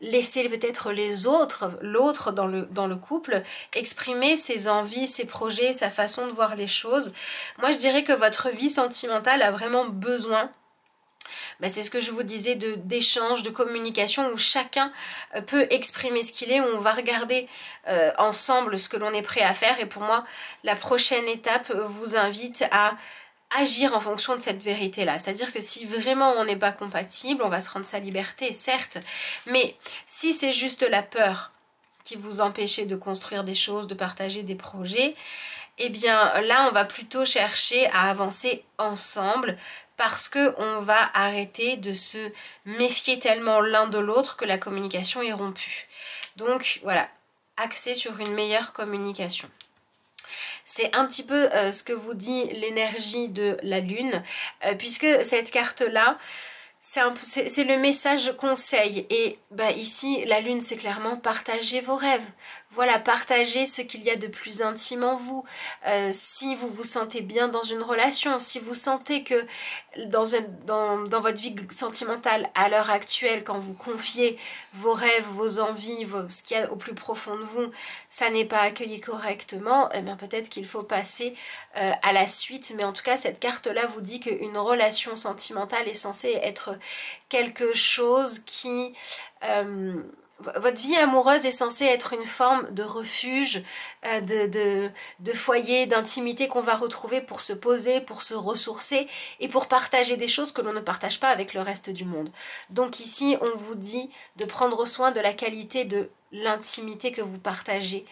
laisser peut-être les autres, l'autre dans le couple, exprimer ses envies, ses projets, sa façon de voir les choses. Moi, je dirais que votre vie sentimentale a vraiment besoin, c'est ce que je vous disais, d'échanges, de communication où chacun peut exprimer ce qu'il est, où on va regarder ensemble ce que l'on est prêt à faire. Et pour moi, la prochaine étape vous invite à agir en fonction de cette vérité-là. C'est-à-dire que si vraiment on n'est pas compatible, on va se rendre sa liberté, certes, mais si c'est juste la peur qui vous empêche de construire des choses, de partager des projets, eh bien là on va plutôt chercher à avancer ensemble parce qu'on va arrêter de se méfier tellement l'un de l'autre que la communication est rompue. Donc voilà, axé sur une meilleure communication. C'est un petit peu ce que vous dit l'énergie de la lune, puisque cette carte-là, c'est le message conseil. Et ici, la lune, c'est clairement partager vos rêves. Voilà, partagez ce qu'il y a de plus intime en vous. Si vous vous sentez bien dans une relation, si vous sentez que dans votre vie sentimentale à l'heure actuelle, quand vous confiez vos rêves, vos envies, ce qu'il y a au plus profond de vous, ça n'est pas accueilli correctement, eh bien peut-être qu'il faut passer à la suite. Mais en tout cas, cette carte-là vous dit qu'une relation sentimentale est censée être quelque chose qui votre vie amoureuse est censée être une forme de refuge, de foyer, d'intimité qu'on va retrouver pour se poser, pour se ressourcer et pour partager des choses que l'on ne partage pas avec le reste du monde. Donc ici, on vous dit de prendre soin de la qualité de l'intimité que vous partagez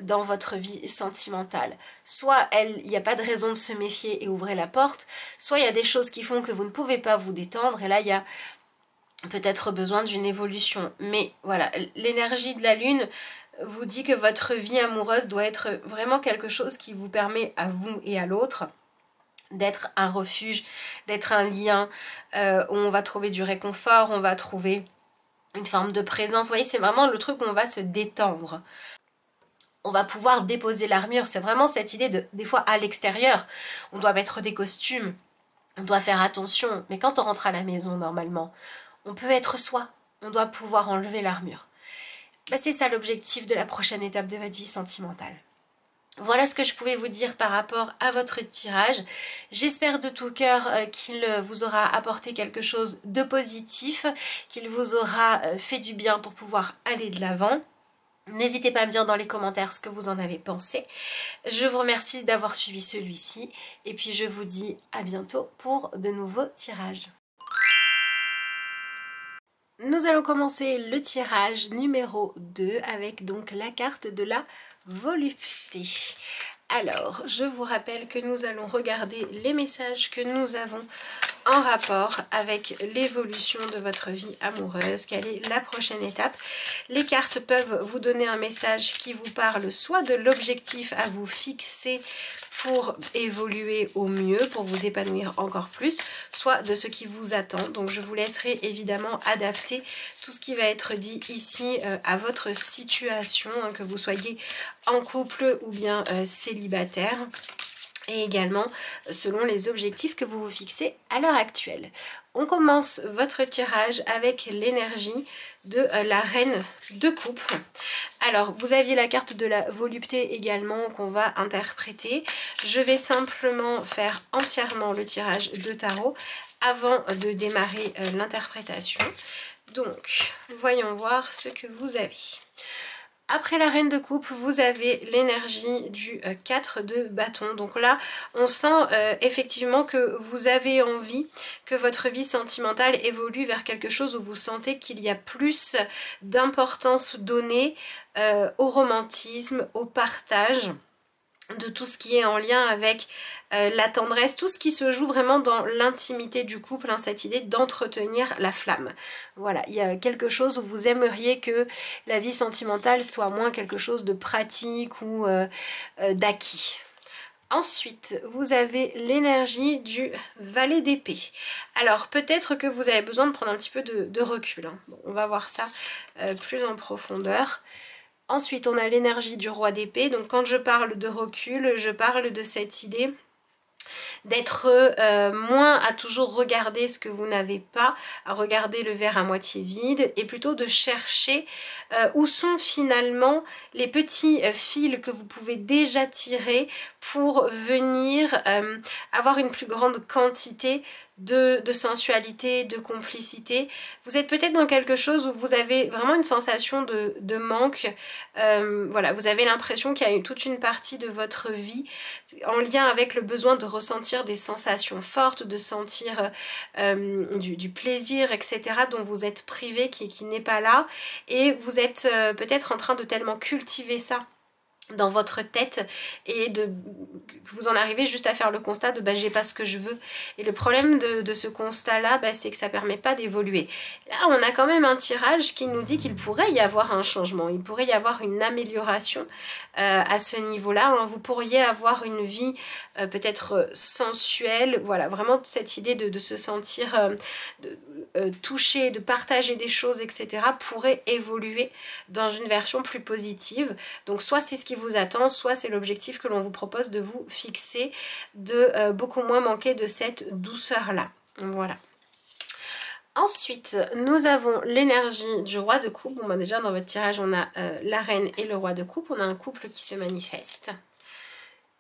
dans votre vie sentimentale. Soit il n'y a pas de raison de se méfier et ouvrez la porte, soit il y a des choses qui font que vous ne pouvez pas vous détendre et là, il y a peut-être besoin d'une évolution. Mais voilà, l'énergie de la lune vous dit que votre vie amoureuse doit être vraiment quelque chose qui vous permet à vous et à l'autre d'être un refuge, d'être un lien où on va trouver du réconfort, on va trouver une forme de présence. Vous voyez, c'est vraiment le truc où on va se détendre. On va pouvoir déposer l'armure. C'est vraiment cette idée de, des fois à l'extérieur, on doit mettre des costumes, on doit faire attention. Mais quand on rentre à la maison, normalement, on peut être soi, on doit pouvoir enlever l'armure. Ben, c'est ça l'objectif de la prochaine étape de votre vie sentimentale. Voilà ce que je pouvais vous dire par rapport à votre tirage. J'espère de tout cœur qu'il vous aura apporté quelque chose de positif, qu'il vous aura fait du bien pour pouvoir aller de l'avant. N'hésitez pas à me dire dans les commentaires ce que vous en avez pensé. Je vous remercie d'avoir suivi celui-ci et puis je vous dis à bientôt pour de nouveaux tirages. Nous allons commencer le tirage numéro 2 avec donc la carte de la volupté. Alors, je vous rappelle que nous allons regarder les messages que nous avons en rapport avec l'évolution de votre vie amoureuse. Quelle est la prochaine étape? Les cartes peuvent vous donner un message qui vous parle soit de l'objectif à vous fixer pour évoluer au mieux, pour vous épanouir encore plus, soit de ce qui vous attend. Donc je vous laisserai évidemment adapter tout ce qui va être dit ici à votre situation, hein, que vous soyez en couple ou bien célibataire. Et également selon les objectifs que vous vous fixez à l'heure actuelle. On commence votre tirage avec l'énergie de la reine de coupe. Alors, vous aviez la carte de la volupté également qu'on va interpréter. Je vais simplement faire entièrement le tirage de tarot avant de démarrer l'interprétation. Donc, voyons voir ce que vous avez. Après la reine de coupe, vous avez l'énergie du 4 de bâton. Donc là, on sent effectivement que vous avez envie que votre vie sentimentale évolue vers quelque chose où vous sentez qu'il y a plus d'importance donnée au romantisme, au partage, de tout ce qui est en lien avec la tendresse, tout ce qui se joue vraiment dans l'intimité du couple, hein, cette idée d'entretenir la flamme. Voilà, il y a quelque chose où vous aimeriez que la vie sentimentale soit moins quelque chose de pratique ou d'acquis. Ensuite, vous avez l'énergie du valet d'épée. Alors, peut-être que vous avez besoin de prendre un petit peu de recul. Hein. Bon, on va voir ça plus en profondeur. Ensuite, on a l'énergie du roi d'épée. Donc, quand je parle de recul, je parle de cette idée d'être moins à toujours regarder ce que vous n'avez pas, à regarder le verre à moitié vide, et plutôt de chercher où sont finalement les petits fils que vous pouvez déjà tirer pour venir avoir une plus grande quantité de sensualité, de complicité. Vous êtes peut-être dans quelque chose où vous avez vraiment une sensation de manque. Voilà, vous avez l'impression qu'il y a eu toute une partie de votre vie en lien avec le besoin de ressentir des sensations fortes, de sentir du plaisir, etc. dont vous êtes privé, qui n'est pas là. Et vous êtes peut-être en train de tellement cultiver ça dans votre tête et que vous en arrivez juste à faire le constat de j'ai pas ce que je veux. Et le problème de ce constat là, c'est que ça permet pas d'évoluer. Là on a quand même un tirage qui nous dit qu'il pourrait y avoir un changement, il pourrait y avoir une amélioration à ce niveau là, hein. Vous pourriez avoir une vie peut-être sensuelle, voilà, vraiment cette idée de se sentir touché, de partager des choses, etc. pourrait évoluer dans une version plus positive. Donc soit c'est ce qui vous attend, soit c'est l'objectif que l'on vous propose de vous fixer, de beaucoup moins manquer de cette douceur là. Voilà. Ensuite, nous avons l'énergie du roi de coupe. Bon, déjà dans votre tirage on a la reine et le roi de coupe, on a un couple qui se manifeste.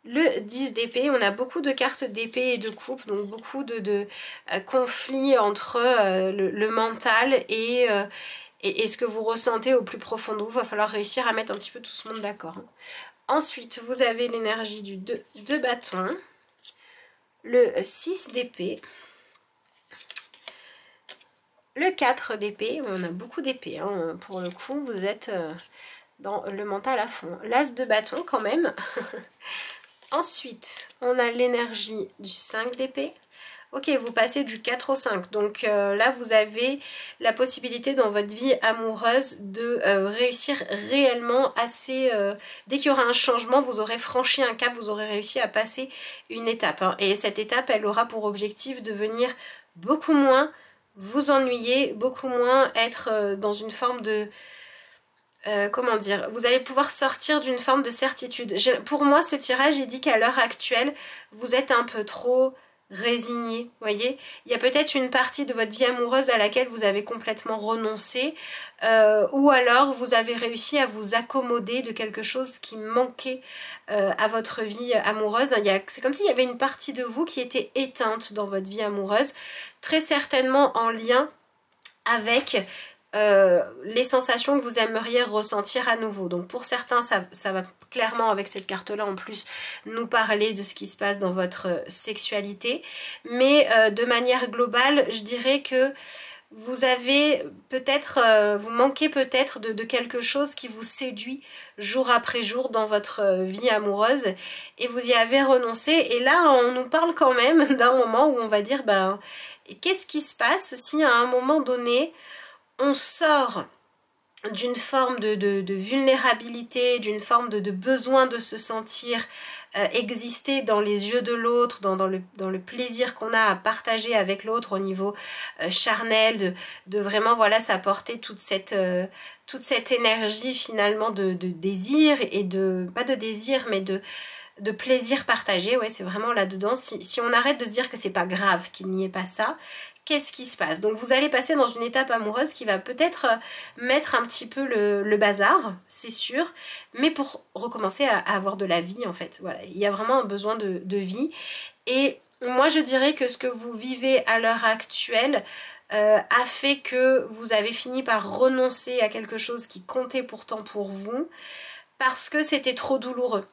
Le 10 d'épée, on a beaucoup de cartes d'épée et de coupe, donc beaucoup de conflits entre le mental et et ce que vous ressentez au plus profond de vous. Il va falloir réussir à mettre un petit peu tout ce monde d'accord. Ensuite, vous avez l'énergie du 2 de bâton, le 6 d'épée, le 4 d'épée. On a beaucoup d'épée, hein. Pour le coup, vous êtes dans le mental à fond. L'as de bâton quand même. Ensuite, on a l'énergie du 5 d'épée. Ok, vous passez du 4 au 5. Donc là, vous avez la possibilité dans votre vie amoureuse de réussir réellement assez... dès qu'il y aura un changement, vous aurez franchi un cap, vous aurez réussi à passer une étape. Hein. Et cette étape, elle aura pour objectif de venir beaucoup moins vous ennuyer, beaucoup moins être dans une forme de... comment dire, vous allez pouvoir sortir d'une forme de certitude. Pour moi, ce tirage, il dit qu'à l'heure actuelle, vous êtes un peu trop résigné, vous voyez. Il y a peut-être une partie de votre vie amoureuse à laquelle vous avez complètement renoncé, ou alors vous avez réussi à vous accommoder de quelque chose qui manquait à votre vie amoureuse. C'est comme s'il y avait une partie de vous qui était éteinte dans votre vie amoureuse, très certainement en lien avec... les sensations que vous aimeriez ressentir à nouveau. Donc pour certains, ça va clairement avec cette carte-là en plus nous parler de ce qui se passe dans votre sexualité. Mais de manière globale, je dirais que vous avez peut-être, vous manquez peut-être de quelque chose qui vous séduit jour après jour dans votre vie amoureuse et vous y avez renoncé. Et là, on nous parle quand même d'un moment où on va dire, ben, qu'est-ce qui se passe si à un moment donné, on sort d'une forme de vulnérabilité, d'une forme de besoin de se sentir exister dans les yeux de l'autre, dans le plaisir qu'on a à partager avec l'autre au niveau charnel, de vraiment voilà s'apporter toute cette énergie finalement de désir et pas de désir mais de plaisir partagé. Ouais, c'est vraiment là-dedans. Si on arrête de se dire que c'est pas grave qu'il n'y ait pas ça, qu'est-ce qui se passe? Donc vous allez passer dans une étape amoureuse qui va peut-être mettre un petit peu le bazar, c'est sûr, mais pour recommencer à avoir de la vie en fait. Voilà, il y a vraiment un besoin de vie. Et moi je dirais que ce que vous vivez à l'heure actuelle a fait que vous avez fini par renoncer à quelque chose qui comptait pourtant pour vous parce que c'était trop douloureux.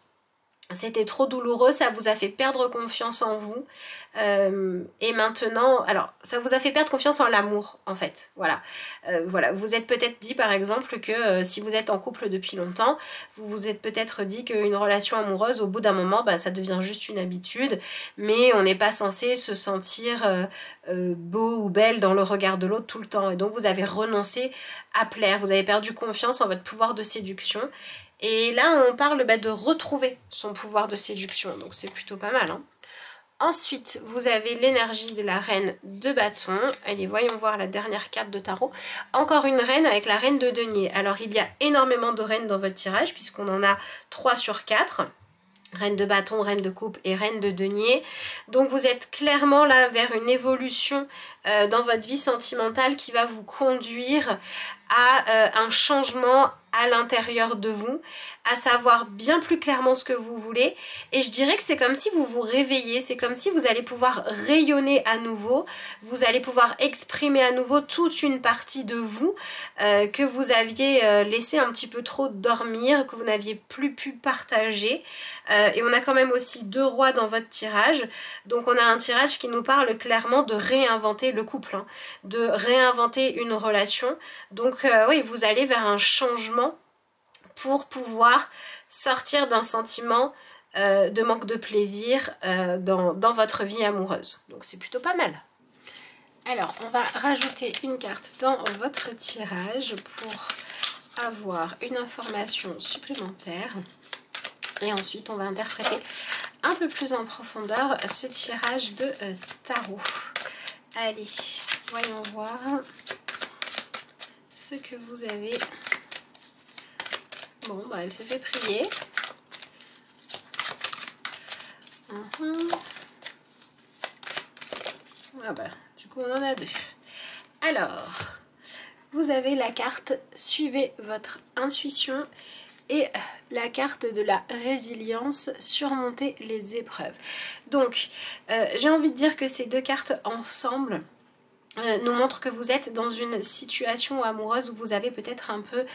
C'était trop douloureux, ça vous a fait perdre confiance en vous et maintenant, alors ça vous a fait perdre confiance en l'amour en fait, voilà. Voilà, vous êtes peut-être dit par exemple que si vous êtes en couple depuis longtemps, vous vous êtes peut-être dit qu'une relation amoureuse au bout d'un moment, bah, ça devient juste une habitude, mais on n'est pas censé se sentir beau ou belle dans le regard de l'autre tout le temps et donc vous avez renoncé à plaire, vous avez perdu confiance en votre pouvoir de séduction. Et là, on parle de retrouver son pouvoir de séduction, donc c'est plutôt pas mal. Hein. Ensuite, vous avez l'énergie de la reine de bâton. Allez, voyons voir la dernière carte de tarot. Encore une reine avec la reine de denier. Alors, il y a énormément de reines dans votre tirage, puisqu'on en a 3 sur 4. Reine de bâton, reine de coupe et reine de denier. Donc vous êtes clairement là vers une évolution dans votre vie sentimentale qui va vous conduire à un changement à l'intérieur de vous, à savoir bien plus clairement ce que vous voulez. Et je dirais que c'est comme si vous vous réveillez, c'est comme si vous allez pouvoir rayonner à nouveau, vous allez pouvoir exprimer à nouveau toute une partie de vous que vous aviez laissé un petit peu trop dormir, que vous n'aviez plus pu partager. Et on a quand même aussi 2 rois dans votre tirage, donc on a un tirage qui nous parle clairement de réinventer le couple, hein, de réinventer une relation. Donc oui, vous allez vers un changement pour pouvoir sortir d'un sentiment de manque de plaisir dans votre vie amoureuse. Donc c'est plutôt pas mal. Alors, on va rajouter une carte dans votre tirage pour avoir une information supplémentaire. Et ensuite, on va interpréter un peu plus en profondeur ce tirage de tarot. Allez, voyons voir ce que vous avez. Bon, bah elle se fait prier. Ah bah, du coup on en a 2. Alors, vous avez la carte « Suivez votre intuition » et la carte de la résilience « Surmonter les épreuves ». Donc, j'ai envie de dire que ces 2 cartes ensemble nous montre que vous êtes dans une situation amoureuse où vous avez peut-être un peu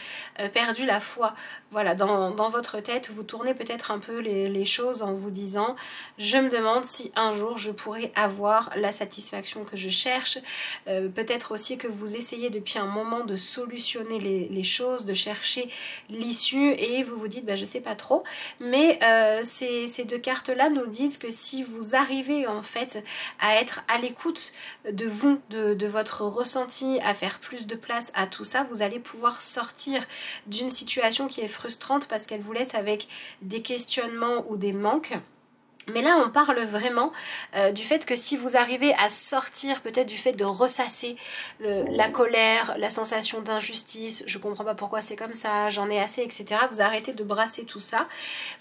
perdu la foi. Voilà, dans votre tête, vous tournez peut-être un peu les choses en vous disant « Je me demande si un jour je pourrai avoir la satisfaction que je cherche. » Peut-être aussi que vous essayez depuis un moment de solutionner les choses, de chercher l'issue et vous vous dites bah, « Je sais pas trop. » Mais ces deux cartes-là nous disent que si vous arrivez en fait à être à l'écoute de vous, de votre ressenti, à faire plus de place à tout ça, vous allez pouvoir sortir d'une situation qui est frustrante parce qu'elle vous laisse avec des questionnements ou des manques. Mais là, on parle vraiment du fait que si vous arrivez à sortir peut-être du fait de ressasser la colère, la sensation d'injustice, je comprends pas pourquoi c'est comme ça, j'en ai assez, etc. Vous arrêtez de brasser tout ça,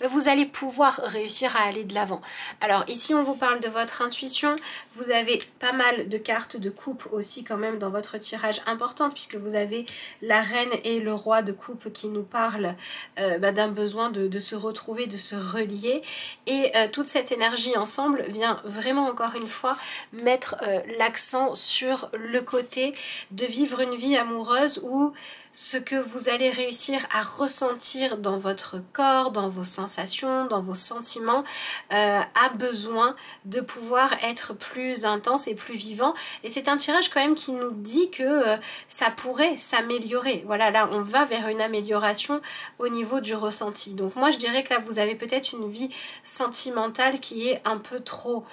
vous allez pouvoir réussir à aller de l'avant. Alors ici, on vous parle de votre intuition. Vous avez pas mal de cartes de coupe aussi quand même dans votre tirage importante puisque vous avez la reine et le roi de coupe qui nous parlent d'un besoin de se retrouver, de se relier. Et toute cette énergie ensemble vient vraiment encore une fois mettre l'accent sur le côté de vivre une vie amoureuse où ce que vous allez réussir à ressentir dans votre corps, dans vos sensations, dans vos sentiments, a besoin de pouvoir être plus intense et plus vivant. Et c'est un tirage quand même qui nous dit que ça pourrait s'améliorer. Voilà, là on va vers une amélioration au niveau du ressenti. Donc moi je dirais que là vous avez peut-être une vie sentimentale qui est un peu trop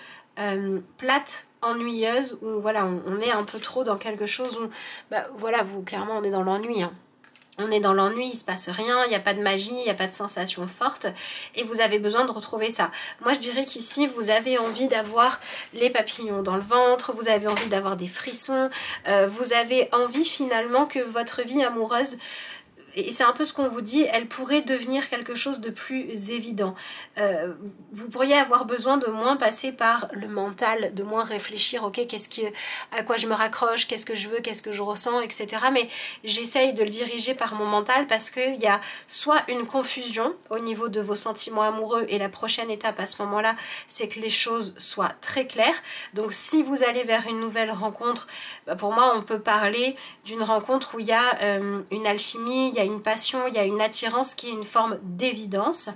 plate, ennuyeuse, où voilà, on est un peu trop dans quelque chose où, bah, voilà, vous, clairement, on est dans l'ennui, hein. On est dans l'ennui, il se passe rien, il n'y a pas de magie, il n'y a pas de sensation forte et vous avez besoin de retrouver ça. Moi je dirais qu'ici vous avez envie d'avoir les papillons dans le ventre, vous avez envie d'avoir des frissons, vous avez envie finalement que votre vie amoureuse, et c'est un peu ce qu'on vous dit, elle pourrait devenir quelque chose de plus évident. Vous pourriez avoir besoin de moins passer par le mental, de moins réfléchir, ok, à quoi je me raccroche, qu'est-ce que je veux, qu'est-ce que je ressens, etc. Mais j'essaye de le diriger par mon mental parce qu'il y a soit une confusion au niveau de vos sentiments amoureux et la prochaine étape à ce moment-là, c'est que les choses soient très claires. Donc si vous allez vers une nouvelle rencontre, bah, pour moi on peut parler d'une rencontre où il y a une alchimie, il y a une passion, il y a une attirance qui est une forme d'évidence.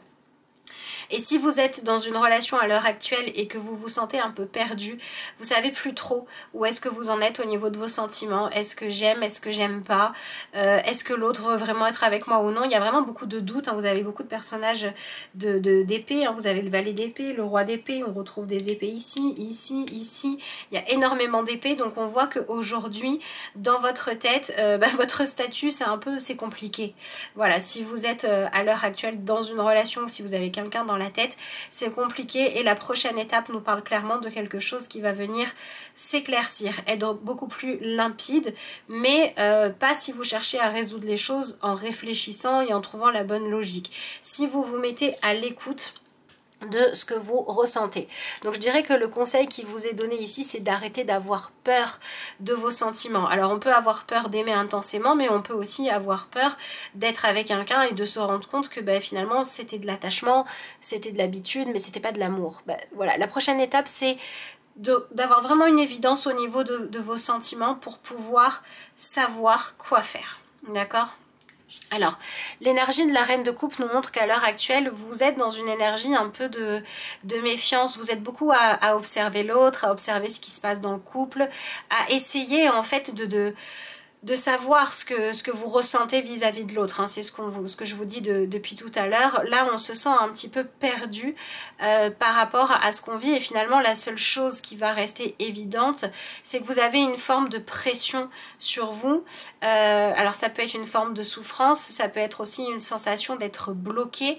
Et si vous êtes dans une relation à l'heure actuelle et que vous vous sentez un peu perdu, vous savez plus trop où est-ce que vous en êtes au niveau de vos sentiments, est-ce que j'aime, est-ce que j'aime pas, est-ce que l'autre veut vraiment être avec moi ou non, il y a vraiment beaucoup de doutes, hein. Vous avez beaucoup de personnages d'épée, hein. Vous avez le valet d'épée, le roi d'épée, on retrouve des épées ici, ici, ici, il y a énormément d'épées, donc on voit qu'aujourd'hui, dans votre tête, votre statut, c'est compliqué. Voilà, si vous êtes à l'heure actuelle dans une relation, si vous avez quelqu'un dans la tête, c'est compliqué et la prochaine étape nous parle clairement de quelque chose qui va venir s'éclaircir, être beaucoup plus limpide, mais pas si vous cherchez à résoudre les choses en réfléchissant et en trouvant la bonne logique. Si vous vous mettez à l'écoute de ce que vous ressentez. Donc je dirais que le conseil qui vous est donné ici, c'est d'arrêter d'avoir peur de vos sentiments. Alors on peut avoir peur d'aimer intensément, mais on peut aussi avoir peur d'être avec quelqu'un et de se rendre compte que finalement c'était de l'attachement, c'était de l'habitude, mais c'était pas de l'amour. Voilà, la prochaine étape c'est d'avoir vraiment une évidence au niveau de vos sentiments pour pouvoir savoir quoi faire. D'accord ? Alors, l'énergie de la reine de coupe nous montre qu'à l'heure actuelle, vous êtes dans une énergie un peu de méfiance. Vous êtes beaucoup à observer l'autre, à observer ce qui se passe dans le couple, à essayer en fait de savoir ce que vous ressentez vis-à-vis de l'autre, hein. C'est ce que je vous dis depuis tout à l'heure. Là, on se sent un petit peu perdu par rapport à ce qu'on vit et finalement, la seule chose qui va rester évidente, c'est que vous avez une forme de pression sur vous. Alors, ça peut être une forme de souffrance, ça peut être aussi une sensation d'être bloqué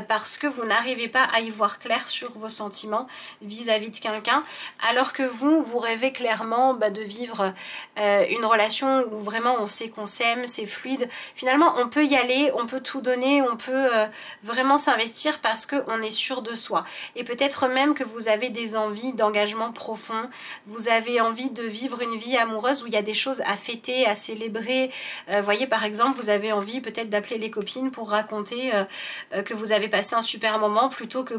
parce que vous n'arrivez pas à y voir clair sur vos sentiments vis-à-vis de quelqu'un, alors que vous rêvez clairement de vivre une relation où vraiment on sait qu'on s'aime, c'est fluide. Finalement, on peut y aller, on peut tout donner, on peut vraiment s'investir parce qu'on est sûr de soi. Et peut-être même que vous avez des envies d'engagement profond, vous avez envie de vivre une vie amoureuse où il y a des choses à fêter, à célébrer. Voyez, par exemple, vous avez envie peut-être d'appeler les copines pour raconter que vous avez passé un super moment plutôt que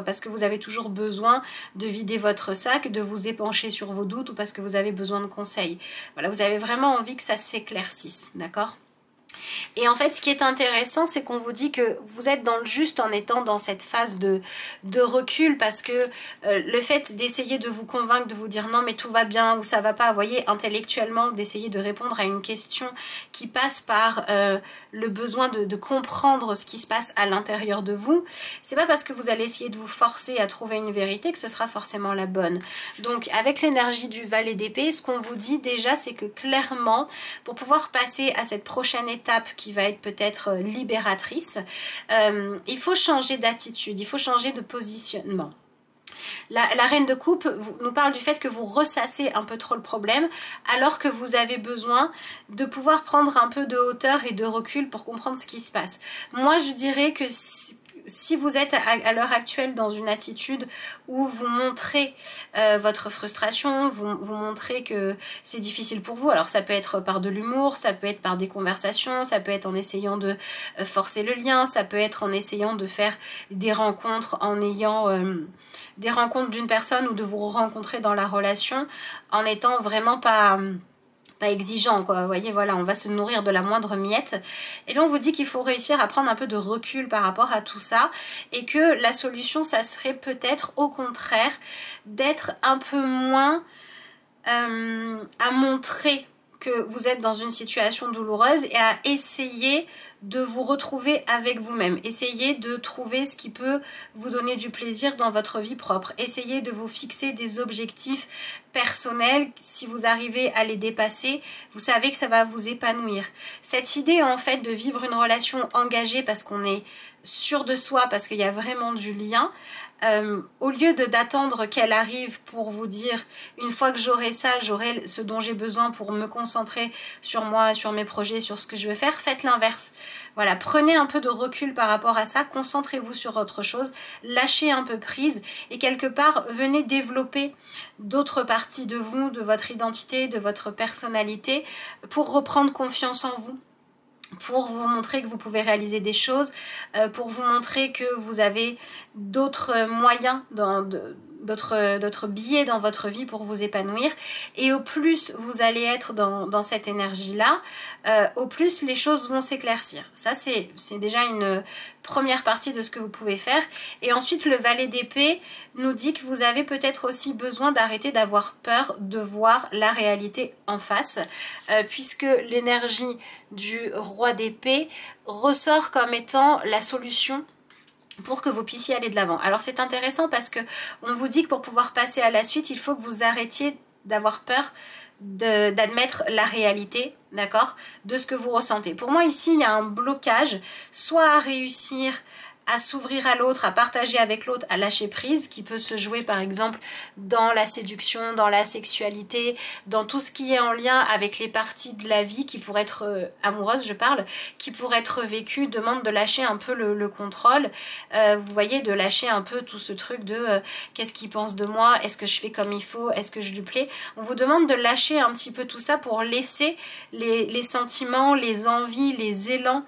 parce que vous avez toujours besoin de vider votre sac, de vous épancher sur vos doutes ou parce que vous avez besoin de conseils. Voilà, vous avez vraiment envie que ça s'éclaircisse, d'accord ? Et en fait, ce qui est intéressant, c'est qu'on vous dit que vous êtes dans le juste en étant dans cette phase de recul, parce que le fait d'essayer de vous convaincre, de vous dire non mais tout va bien ou ça va pas, vous voyez, intellectuellement, d'essayer de répondre à une question qui passe par le besoin de comprendre ce qui se passe à l'intérieur de vous, c'est pas parce que vous allez essayer de vous forcer à trouver une vérité que ce sera forcément la bonne. Donc avec l'énergie du valet d'épée, ce qu'on vous dit déjà, c'est que clairement, pour pouvoir passer à cette prochaine étape qui va être peut-être libératrice, il faut changer d'attitude, il faut changer de positionnement. La reine de coupe nous parle du fait que vous ressassez un peu trop le problème alors que vous avez besoin de pouvoir prendre un peu de hauteur et de recul pour comprendre ce qui se passe. Moi je dirais que si vous êtes à l'heure actuelle dans une attitude où vous montrez votre frustration, vous montrez que c'est difficile pour vous, alors ça peut être par de l'humour, ça peut être par des conversations, ça peut être en essayant de forcer le lien, ça peut être en essayant de faire des rencontres, en ayant des rencontres d'une personne ou de vous rencontrer dans la relation en étant vraiment pas exigeant, quoi. Vous voyez, voilà, on va se nourrir de la moindre miette. Et bien on vous dit qu'il faut réussir à prendre un peu de recul par rapport à tout ça et que la solution, ça serait peut-être au contraire d'être un peu moins à montrer que vous êtes dans une situation douloureuse et à essayer de vous retrouver avec vous-même. Essayez de trouver ce qui peut vous donner du plaisir dans votre vie propre. Essayez de vous fixer des objectifs personnels. Si vous arrivez à les dépasser, vous savez que ça va vous épanouir. Cette idée en fait de vivre une relation engagée parce qu'on est sûr de soi, parce qu'il y a vraiment du lien, au lieu d'attendre qu'elle arrive pour vous dire une fois que j'aurai ça, j'aurai ce dont j'ai besoin pour me concentrer sur moi, sur mes projets, sur ce que je veux faire, faites l'inverse. Voilà, prenez un peu de recul par rapport à ça, concentrez-vous sur autre chose, lâchez un peu prise et quelque part venez développer d'autres parties de vous, de votre identité, de votre personnalité pour reprendre confiance en vous, pour vous montrer que vous pouvez réaliser des choses, pour vous montrer que vous avez d'autres moyens, d'autres billets dans votre vie pour vous épanouir. Et au plus vous allez être dans cette énergie-là, au plus les choses vont s'éclaircir. Ça, c'est déjà une première partie de ce que vous pouvez faire. Et ensuite, le valet d'épée nous dit que vous avez peut-être aussi besoin d'arrêter d'avoir peur de voir la réalité en face, puisque l'énergie du roi d'épée ressort comme étant la solution pour que vous puissiez aller de l'avant. Alors c'est intéressant parce que on vous dit que pour pouvoir passer à la suite, il faut que vous arrêtiez d'avoir peur d'admettre la réalité, d'accord, de ce que vous ressentez. Pour moi ici, il y a un blocage, soit à réussir à s'ouvrir à l'autre, à partager avec l'autre, à lâcher prise, qui peut se jouer par exemple dans la séduction, dans la sexualité, dans tout ce qui est en lien avec les parties de la vie qui pourraient être amoureuses, je parle, qui pourraient être vécues, demande de lâcher un peu le contrôle, vous voyez, de lâcher un peu tout ce truc de qu'est-ce qu'il pense de moi, est-ce que je fais comme il faut, est-ce que je lui plais, on vous demande de lâcher un petit peu tout ça pour laisser les sentiments, les envies, les élans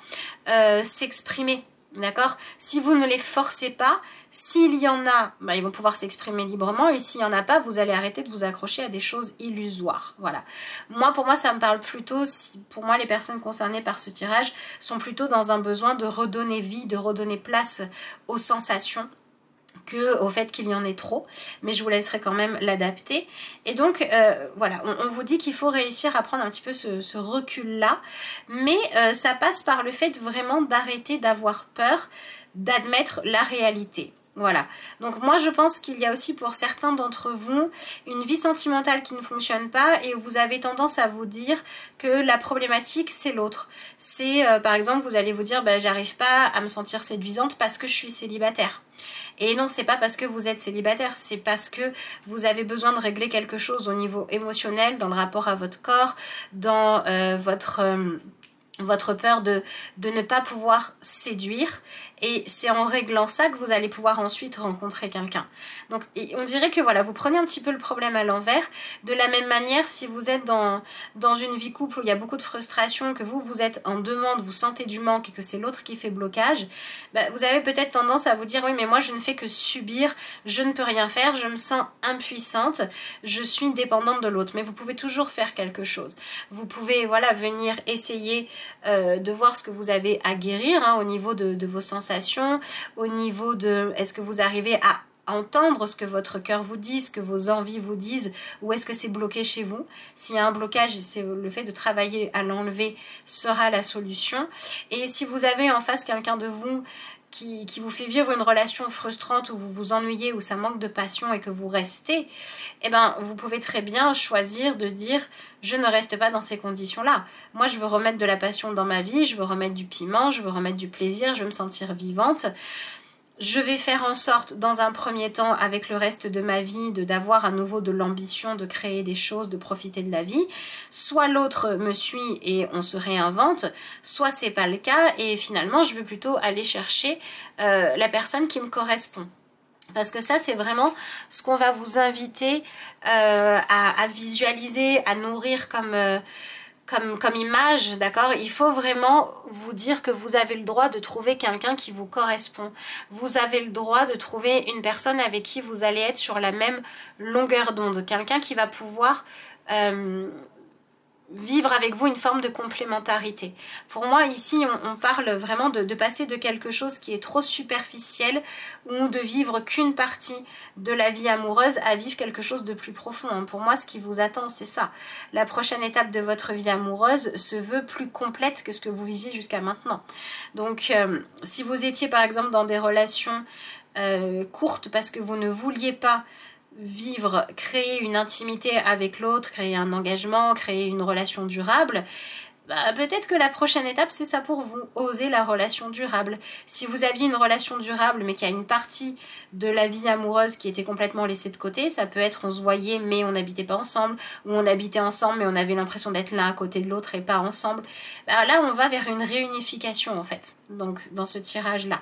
s'exprimer. D'accord? Si vous ne les forcez pas, s'il y en a, bah, ils vont pouvoir s'exprimer librement, et s'il n'y en a pas, vous allez arrêter de vous accrocher à des choses illusoires. Voilà. Pour moi, ça me parle plutôt, pour moi, les personnes concernées par ce tirage sont plutôt dans un besoin de redonner vie, de redonner place aux sensations, que au fait qu'il y en ait trop, mais je vous laisserai quand même l'adapter. Et donc voilà, on vous dit qu'il faut réussir à prendre un petit peu ce recul-là, mais ça passe par le fait vraiment d'arrêter d'avoir peur d'admettre la réalité. Voilà, donc moi je pense qu'il y a aussi pour certains d'entre vous une vie sentimentale qui ne fonctionne pas et vous avez tendance à vous dire que la problématique c'est l'autre. C'est par exemple vous allez vous dire bah, j'arrive pas à me sentir séduisante parce que je suis célibataire. Et non, c'est pas parce que vous êtes célibataire, c'est parce que vous avez besoin de régler quelque chose au niveau émotionnel, dans le rapport à votre corps, dans votre peur de ne pas pouvoir séduire, et c'est en réglant ça que vous allez pouvoir ensuite rencontrer quelqu'un. Donc on dirait que voilà, vous prenez un petit peu le problème à l'envers. De la même manière, si vous êtes dans une vie couple où il y a beaucoup de frustration, que vous êtes en demande, vous sentez du manque et que c'est l'autre qui fait blocage, bah, vous avez peut-être tendance à vous dire oui mais moi je ne fais que subir, je ne peux rien faire, je me sens impuissante, je suis dépendante de l'autre. Mais vous pouvez toujours faire quelque chose. Vous pouvez voilà venir essayer de voir ce que vous avez à guérir hein, au niveau de vos sensations, au niveau de est-ce que vous arrivez à entendre ce que votre cœur vous dit, ce que vos envies vous disent, ou est-ce que c'est bloqué chez vous. S'il y a un blocage, c'est le fait de travailler à l'enlever sera la solution. Et si vous avez en face quelqu'un de vous qui vous fait vivre une relation frustrante où vous vous ennuyez, où ça manque de passion et que vous restez, eh ben, vous pouvez très bien choisir de dire je ne reste pas dans ces conditions-là. Moi, je veux remettre de la passion dans ma vie, je veux remettre du piment, je veux remettre du plaisir, je veux me sentir vivante. Je vais faire en sorte, dans un premier temps, avec le reste de ma vie, d'avoir à nouveau de l'ambition, de créer des choses, de profiter de la vie. Soit l'autre me suit et on se réinvente, soit c'est pas le cas et finalement je veux plutôt aller chercher la personne qui me correspond. Parce que ça, c'est vraiment ce qu'on va vous inviter à visualiser, à nourrir comme image, d'accord? Il faut vraiment vous dire que vous avez le droit de trouver quelqu'un qui vous correspond. Vous avez le droit de trouver une personne avec qui vous allez être sur la même longueur d'onde. Quelqu'un qui va pouvoir vivre avec vous une forme de complémentarité. Pour moi, ici, on parle vraiment de passer de quelque chose qui est trop superficiel ou de vivre qu'une partie de la vie amoureuse à vivre quelque chose de plus profond. Pour moi, ce qui vous attend, c'est ça. La prochaine étape de votre vie amoureuse se veut plus complète que ce que vous viviez jusqu'à maintenant. Donc, si vous étiez par exemple dans des relations courtes parce que vous ne vouliez pas vivre, créer une intimité avec l'autre, créer un engagement, créer une relation durable, bah, peut-être que la prochaine étape c'est ça pour vous, oser la relation durable. Si vous aviez une relation durable mais qu'il y a une partie de la vie amoureuse qui était complètement laissée de côté, ça peut être on se voyait mais on n'habitait pas ensemble, ou on habitait ensemble mais on avait l'impression d'être l'un à côté de l'autre et pas ensemble, bah, là on va vers une réunification en fait, donc dans ce tirage là.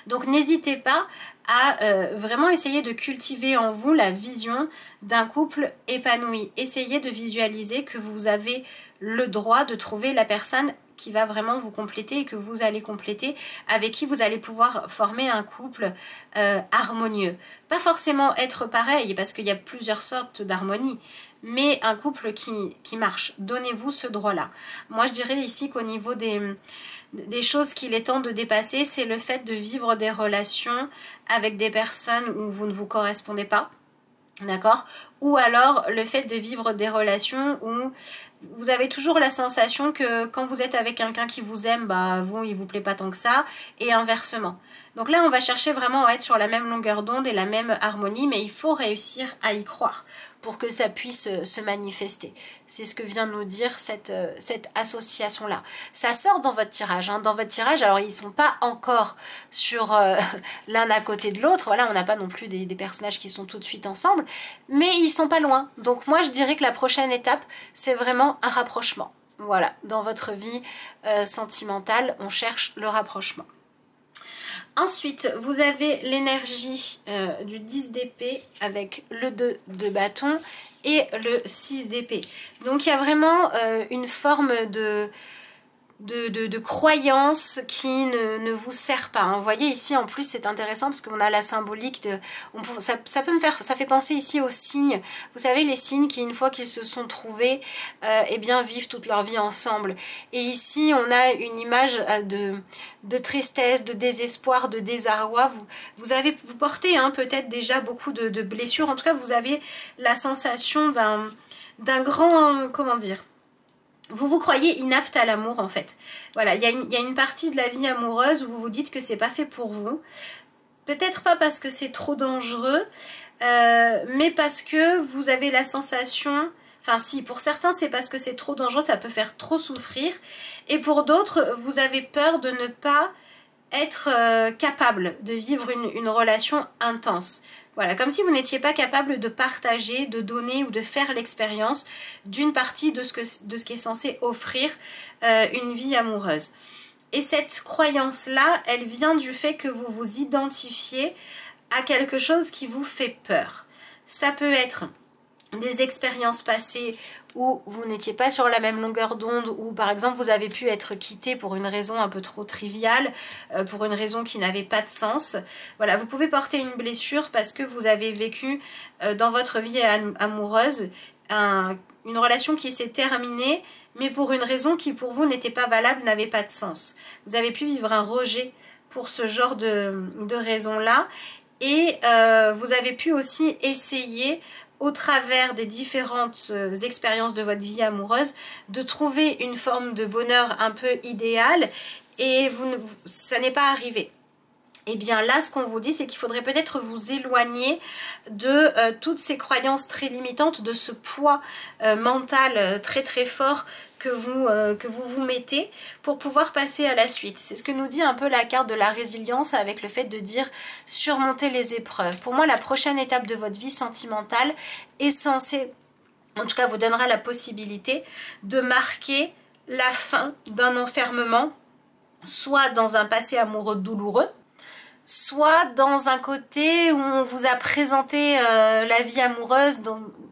Donc n'hésitez pas à vraiment essayer de cultiver en vous la vision d'un couple épanoui. Essayez de visualiser que vous avez le droit de trouver la personne qui va vraiment vous compléter et que vous allez compléter, avec qui vous allez pouvoir former un couple harmonieux. Pas forcément être pareil, parce qu'il y a plusieurs sortes d'harmonie, mais un couple qui marche. Donnez-vous ce droit-là. Moi, je dirais ici qu'au niveau des choses qu'il est temps de dépasser, c'est le fait de vivre des relations avec des personnes où vous ne vous correspondez pas, d'accord? Ou alors le fait de vivre des relations où vous avez toujours la sensation que quand vous êtes avec quelqu'un qui vous aime, bah vous, il vous plaît pas tant que ça, et inversement. Donc là, on va chercher vraiment à être sur la même longueur d'onde et la même harmonie, mais il faut réussir à y croire pour que ça puisse se manifester. C'est ce que vient nous dire cette association-là. Ça sort dans votre tirage. Hein. Dans votre tirage, alors ils ne sont pas encore sur l'un à côté de l'autre. Voilà, on n'a pas non plus des personnages qui sont tout de suite ensemble, mais ils sont pas loin. Donc moi, je dirais que la prochaine étape, c'est vraiment un rapprochement. Voilà, dans votre vie sentimentale, on cherche le rapprochement. Ensuite, vous avez l'énergie du 10 d'épée avec le 2 de bâton et le 6 d'épée. Donc, il y a vraiment une forme de croyance qui ne vous sert pas. Hein. Vous voyez ici en plus c'est intéressant parce qu'on a la symbolique de... ça peut me faire... Ça fait penser ici aux signes. Vous savez les signes qui une fois qu'ils se sont trouvés eh bien vivent toute leur vie ensemble. Et ici on a une image de tristesse, de désespoir, de désarroi. Vous portez hein, peut-être déjà beaucoup de blessures. En tout cas vous avez la sensation d'un grand... comment dire ? Vous vous croyez inapte à l'amour en fait. Voilà, il y a une partie de la vie amoureuse où vous vous dites que c'est pas fait pour vous. peut-être pas parce que c'est trop dangereux, mais parce que vous avez la sensation... Enfin si, pour certains c'est parce que c'est trop dangereux, ça peut faire trop souffrir. Et pour d'autres, vous avez peur de ne pas être capable de vivre une relation intense. Voilà, comme si vous n'étiez pas capable de partager, de donner ou de faire l'expérience d'une partie de ce qui est censé offrir une vie amoureuse. Et cette croyance-là, elle vient du fait que vous vous identifiez à quelque chose qui vous fait peur. Ça peut être des expériences passées où vous n'étiez pas sur la même longueur d'onde, où par exemple vous avez pu être quitté pour une raison un peu trop triviale, pour une raison qui n'avait pas de sens. Voilà, vous pouvez porter une blessure parce que vous avez vécu dans votre vie amoureuse une relation qui s'est terminée, mais pour une raison qui pour vous n'était pas valable, n'avait pas de sens. Vous avez pu vivre un rejet pour ce genre de raison-là, et vous avez pu aussi essayer au travers des différentes expériences de votre vie amoureuse, de trouver une forme de bonheur un peu idéal, et ça n'est pas arrivé. Et bien là, ce qu'on vous dit, c'est qu'il faudrait peut-être vous éloigner de toutes ces croyances très limitantes, de ce poids mental très très fort que vous mettez pour pouvoir passer à la suite. C'est ce que nous dit un peu la carte de la résilience, avec le fait de dire surmonter les épreuves. Pour moi, la prochaine étape de votre vie sentimentale est censée, en tout cas vous donnera la possibilité de marquer la fin d'un enfermement, soit dans un passé amoureux douloureux, soit dans un côté où on vous a présenté la vie amoureuse,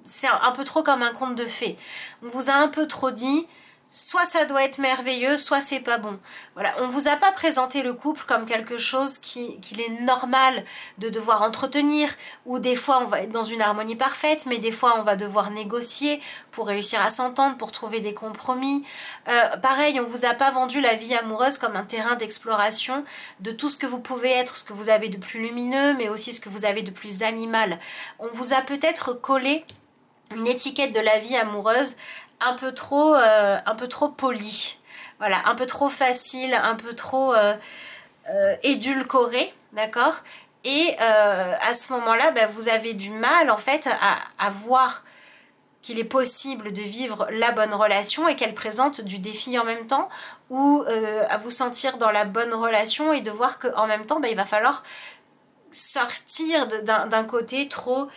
c'est un peu trop comme un conte de fées. On vous a un peu trop dit, soit ça doit être merveilleux, soit c'est pas bon. Voilà, on vous a pas présenté le couple comme quelque chose qu'il est normal de devoir entretenir, où des fois on va être dans une harmonie parfaite, mais des fois on va devoir négocier pour réussir à s'entendre, pour trouver des compromis. Pareil, on vous a pas vendu la vie amoureuse comme un terrain d'exploration de tout ce que vous pouvez être, ce que vous avez de plus lumineux, mais aussi ce que vous avez de plus animal. On vous a peut-être collé une étiquette de la vie amoureuse un peu trop poli, voilà, un peu trop facile, un peu trop édulcoré, d'accord? Et à ce moment-là, ben, vous avez du mal en fait à voir qu'il est possible de vivre la bonne relation et qu'elle présente du défi en même temps, ou à vous sentir dans la bonne relation et de voir qu'en même temps, ben, il va falloir sortir d'un côté trop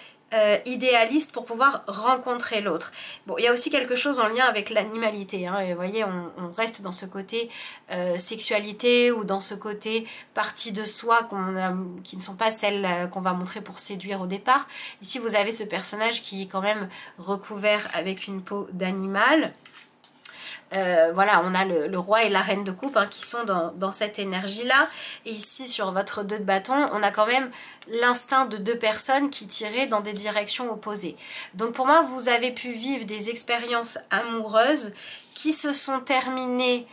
idéaliste pour pouvoir rencontrer l'autre. Bon, il y a aussi quelque chose en lien avec l'animalité, hein, et vous voyez, on reste dans ce côté sexualité, ou dans ce côté partie de soi qui ne sont pas celles qu'on va montrer pour séduire au départ. Ici, vous avez ce personnage qui est quand même recouvert avec une peau d'animal. Voilà, on a le roi et la reine de coupe, hein, qui sont dans cette énergie-là. Et ici, sur votre 2 de bâton, on a quand même l'instinct de 2 personnes qui tiraient dans des directions opposées. Donc pour moi, vous avez pu vivre des expériences amoureuses qui se sont terminées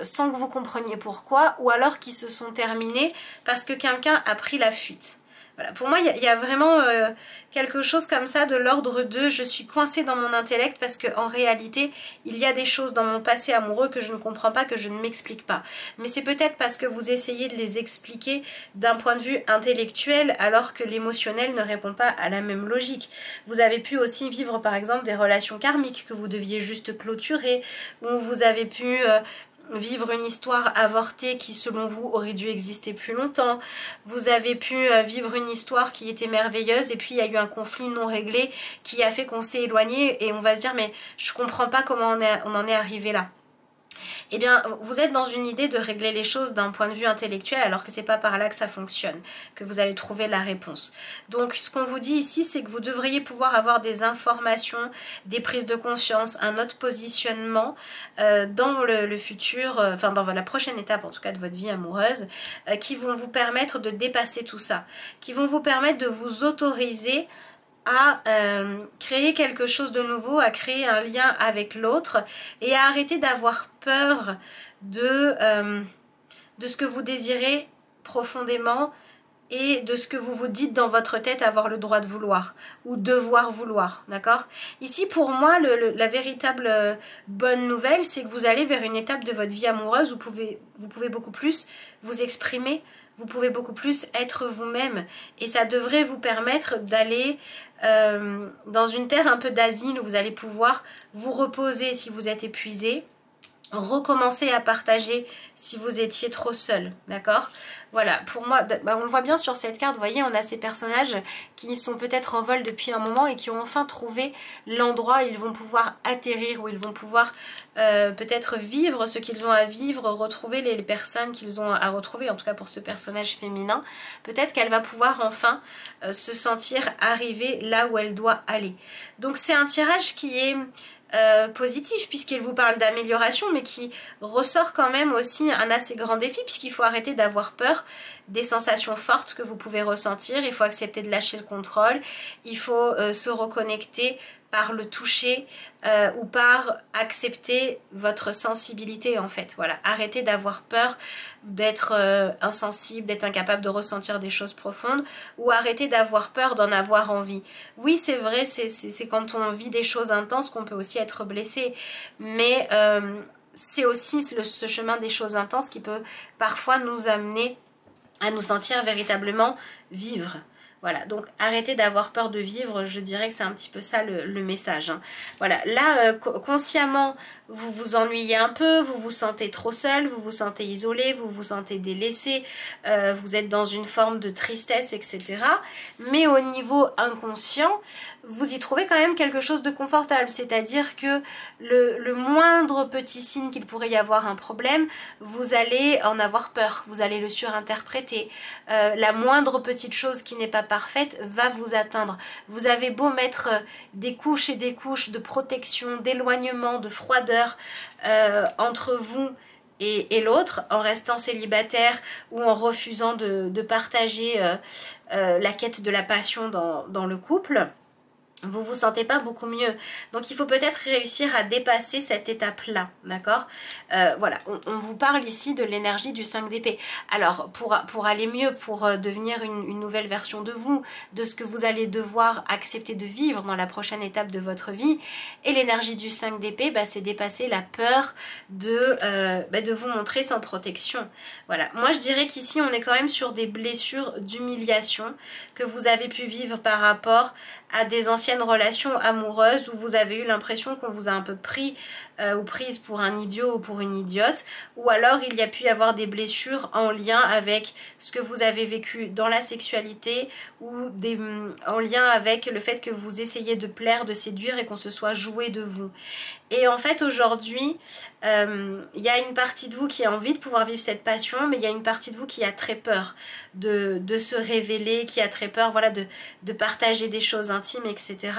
sans que vous compreniez pourquoi, ou alors qui se sont terminées parce que quelqu'un a pris la fuite. Voilà, pour moi, il y a vraiment quelque chose comme ça de l'ordre de je suis coincée dans mon intellect parce qu'en réalité, il y a des choses dans mon passé amoureux que je ne comprends pas, que je ne m'explique pas. Mais c'est peut-être parce que vous essayez de les expliquer d'un point de vue intellectuel alors que l'émotionnel ne répond pas à la même logique. Vous avez pu aussi vivre par exemple des relations karmiques que vous deviez juste clôturer, ou vous avez pu vivre une histoire avortée qui selon vous aurait dû exister plus longtemps. Vous avez pu vivre une histoire qui était merveilleuse et puis il y a eu un conflit non réglé qui a fait qu'on s'est éloigné et on va se dire mais je comprends pas comment on en est arrivé là. Eh bien, vous êtes dans une idée de régler les choses d'un point de vue intellectuel alors que c'est pas par là que ça fonctionne, que vous allez trouver la réponse. Donc, ce qu'on vous dit ici, c'est que vous devriez pouvoir avoir des informations, des prises de conscience, un autre positionnement dans le futur, enfin dans la prochaine étape en tout cas de votre vie amoureuse, qui vont vous permettre de dépasser tout ça, qui vont vous permettre de vous autoriser à créer quelque chose de nouveau, à créer un lien avec l'autre et à arrêter d'avoir peur de ce que vous désirez profondément et de ce que vous vous dites dans votre tête avoir le droit de vouloir ou devoir vouloir, d'accord? Ici, pour moi, la véritable bonne nouvelle, c'est que vous allez vers une étape de votre vie amoureuse où vous pouvez beaucoup plus vous exprimer, vous pouvez beaucoup plus être vous-même. Et ça devrait vous permettre d'aller dans une terre un peu d'asile où vous allez pouvoir vous reposer si vous êtes épuisé, recommencer à partager si vous étiez trop seul, d'accord? Voilà, pour moi, on le voit bien sur cette carte, vous voyez, on a ces personnages qui sont peut-être en vol depuis un moment et qui ont enfin trouvé l'endroit où ils vont pouvoir atterrir, où ils vont pouvoir peut-être vivre ce qu'ils ont à vivre, retrouver les personnes qu'ils ont à retrouver, en tout cas pour ce personnage féminin. Peut-être qu'elle va pouvoir enfin se sentir arriver là où elle doit aller. Donc c'est un tirage qui est positif puisqu'il vous parle d'amélioration, mais qui ressort quand même aussi un assez grand défi, puisqu'il faut arrêter d'avoir peur des sensations fortes que vous pouvez ressentir. Il faut accepter de lâcher le contrôle, il faut se reconnecter par le toucher ou par accepter votre sensibilité en fait. Voilà, arrêtez d'avoir peur d'être insensible, d'être incapable de ressentir des choses profondes, ou arrêtez d'avoir peur d'en avoir envie. Oui, c'est vrai, c'est quand on vit des choses intenses qu'on peut aussi être blessé, mais c'est aussi ce chemin des choses intenses qui peut parfois nous amener à nous sentir véritablement vivre. Voilà, donc arrêtez d'avoir peur de vivre, je dirais que c'est un petit peu ça le message. Hein. Voilà, là, consciemment, vous vous ennuyez un peu, vous vous sentez trop seul, vous vous sentez isolé, vous vous sentez délaissé, vous êtes dans une forme de tristesse, etc. Mais au niveau inconscient, vous y trouvez quand même quelque chose de confortable, c'est-à-dire que le moindre petit signe qu'il pourrait y avoir un problème, vous allez en avoir peur, vous allez le surinterpréter. La moindre petite chose qui n'est pas parfaite va vous atteindre. Vous avez beau mettre des couches et des couches de protection, d'éloignement, de froideur entre vous et l'autre, en restant célibataire ou en refusant de partager la quête de la passion dans le couple, vous vous sentez pas beaucoup mieux. Donc il faut peut-être réussir à dépasser cette étape-là, d'accord? Voilà, on vous parle ici de l'énergie du 5 d'épée. Alors, pour aller mieux, pour devenir une nouvelle version de vous, de ce que vous allez devoir accepter de vivre dans la prochaine étape de votre vie, et l'énergie du 5 d'épée, bah, c'est dépasser la peur de vous montrer sans protection. Voilà, moi je dirais qu'ici on est quand même sur des blessures d'humiliation que vous avez pu vivre par rapport à des anciennes relations amoureuses où vous avez eu l'impression qu'on vous a un peu pris ou prise pour un idiot ou pour une idiote, ou alors il y a pu y avoir des blessures en lien avec ce que vous avez vécu dans la sexualité ou en lien avec le fait que vous essayez de plaire, de séduire et qu'on se soit joué de vous. Et en fait aujourd'hui, il y a une partie de vous qui a envie de pouvoir vivre cette passion, mais il y a une partie de vous qui a très peur de se révéler, qui a très peur, voilà, de partager des choses intimes, etc.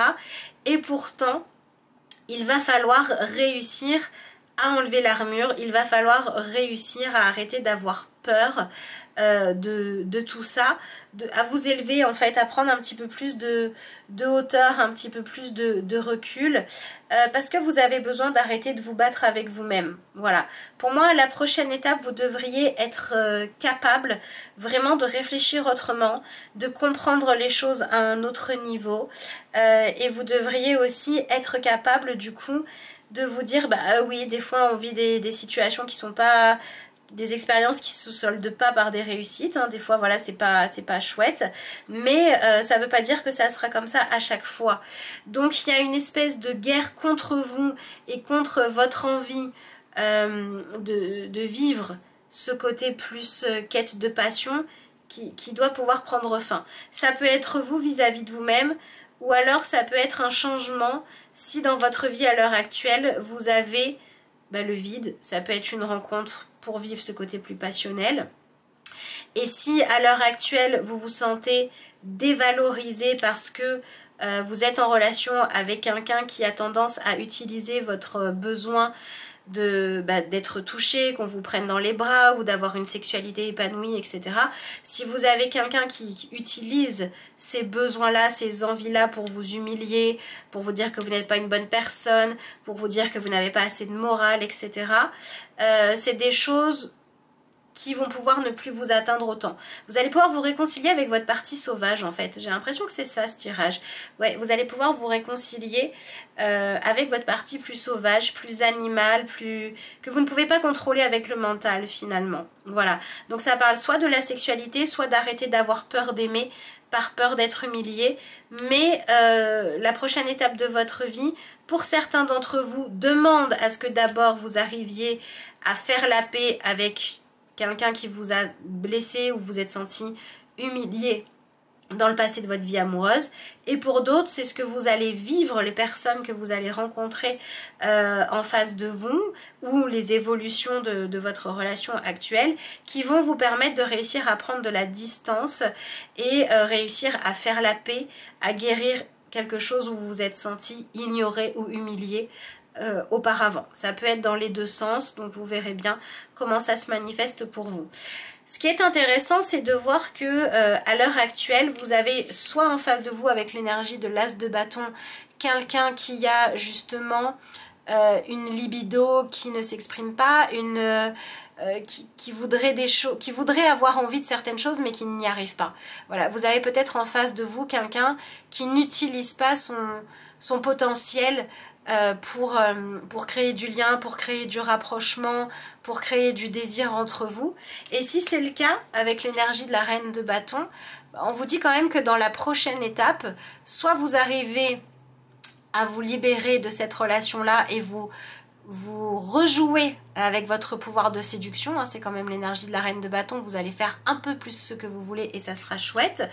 Et pourtant, il va falloir réussir à enlever l'armure, il va falloir réussir à arrêter d'avoir peur de tout ça, à vous élever en fait, à prendre un petit peu plus de hauteur, un petit peu plus de recul, parce que vous avez besoin d'arrêter de vous battre avec vous-même. Voilà, pour moi la prochaine étape, vous devriez être capable vraiment de réfléchir autrement, de comprendre les choses à un autre niveau, et vous devriez aussi être capable du coup de vous dire, bah oui, des fois on vit des situations qui sont pas, des expériences qui se soldent pas par des réussites, hein. Des fois voilà, c'est pas chouette, mais ça veut pas dire que ça sera comme ça à chaque fois. Donc il y a une espèce de guerre contre vous et contre votre envie de vivre ce côté plus quête de passion qui doit pouvoir prendre fin. Ça peut être vous vis-à-vis de vous-même, ou alors ça peut être un changement si dans votre vie à l'heure actuelle vous avez le vide. Ça peut être une rencontre pour vivre ce côté plus passionnel. Et si à l'heure actuelle vous vous sentez dévalorisé parce que vous êtes en relation avec quelqu'un qui a tendance à utiliser votre besoin d'être touché, qu'on vous prenne dans les bras ou d'avoir une sexualité épanouie, etc. Si vous avez quelqu'un qui utilise ces besoins-là, ces envies-là pour vous humilier, pour vous dire que vous n'êtes pas une bonne personne, pour vous dire que vous n'avez pas assez de morale, etc. C'est des choses qui vont pouvoir ne plus vous atteindre autant. Vous allez pouvoir vous réconcilier avec votre partie sauvage en fait. J'ai l'impression que c'est ça ce tirage. Ouais, vous allez pouvoir vous réconcilier avec votre partie plus sauvage, plus animale, que vous ne pouvez pas contrôler avec le mental finalement. Voilà, donc ça parle soit de la sexualité, soit d'arrêter d'avoir peur d'aimer par peur d'être humilié. Mais la prochaine étape de votre vie, pour certains d'entre vous, demande à ce que d'abord vous arriviez à faire la paix avec quelqu'un qui vous a blessé ou vous êtes senti humilié dans le passé de votre vie amoureuse. Et pour d'autres, c'est ce que vous allez vivre, les personnes que vous allez rencontrer en face de vous, ou les évolutions de votre relation actuelle, qui vont vous permettre de réussir à prendre de la distance et réussir à faire la paix, à guérir quelque chose où vous vous êtes senti ignoré ou humilié auparavant. Ça peut être dans les deux sens, donc vous verrez bien comment ça se manifeste pour vous. Ce qui est intéressant, c'est de voir que à l'heure actuelle, vous avez soit en face de vous avec l'énergie de l'as de bâton, quelqu'un qui a justement une libido qui ne s'exprime pas, qui voudrait des choses, qui voudrait avoir envie de certaines choses mais qui n'y arrive pas. Voilà, vous avez peut-être en face de vous quelqu'un qui n'utilise pas son potentiel pour créer du lien, pour créer du rapprochement, pour créer du désir entre vous. Et si c'est le cas, avec l'énergie de la reine de bâton, on vous dit quand même que dans la prochaine étape, soit vous arrivez à vous libérer de cette relation-là et vous rejouez avec votre pouvoir de séduction, hein, c'est quand même l'énergie de la reine de bâton, vous allez faire un peu plus ce que vous voulez et ça sera chouette.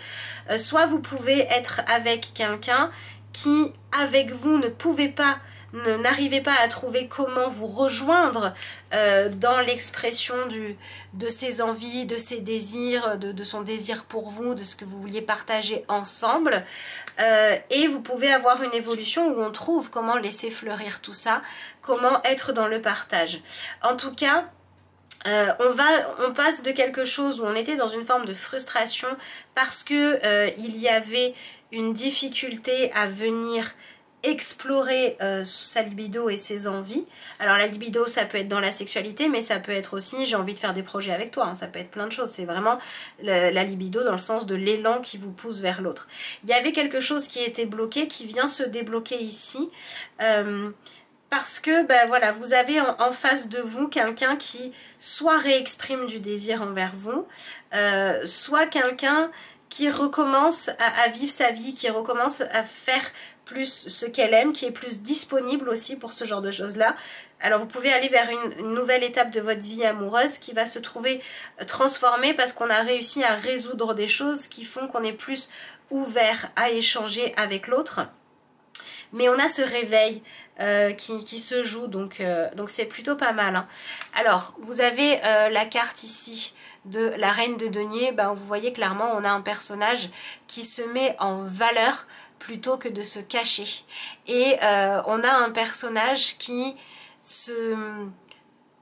Soit vous pouvez être avec quelqu'un qui, avec vous, n'arrivez pas à trouver comment vous rejoindre dans l'expression de ses envies, de ses désirs, de son désir pour vous, de ce que vous vouliez partager ensemble. Et vous pouvez avoir une évolution où on trouve comment laisser fleurir tout ça, comment être dans le partage. En tout cas, on passe de quelque chose où on était dans une forme de frustration parce que il y avait une difficulté à venir explorer sa libido et ses envies. Alors la libido, ça peut être dans la sexualité, mais ça peut être aussi j'ai envie de faire des projets avec toi, hein, ça peut être plein de choses. C'est vraiment la libido dans le sens de l'élan qui vous pousse vers l'autre. Il y avait quelque chose qui était bloqué, qui vient se débloquer ici. Parce que ben voilà, vous avez en face de vous quelqu'un qui soit réexprime du désir envers vous, soit quelqu'un qui recommence à vivre sa vie, qui recommence à faire plus ce qu'elle aime, qui est plus disponible aussi pour ce genre de choses-là. Alors vous pouvez aller vers une nouvelle étape de votre vie amoureuse qui va se trouver transformée parce qu'on a réussi à résoudre des choses qui font qu'on est plus ouvert à échanger avec l'autre. Mais on a ce réveil qui se joue, donc c'est plutôt pas mal, hein. Alors, vous avez la carte ici de la reine de denier. Ben, vous voyez clairement, on a un personnage qui se met en valeur plutôt que de se cacher. Et on a un personnage qui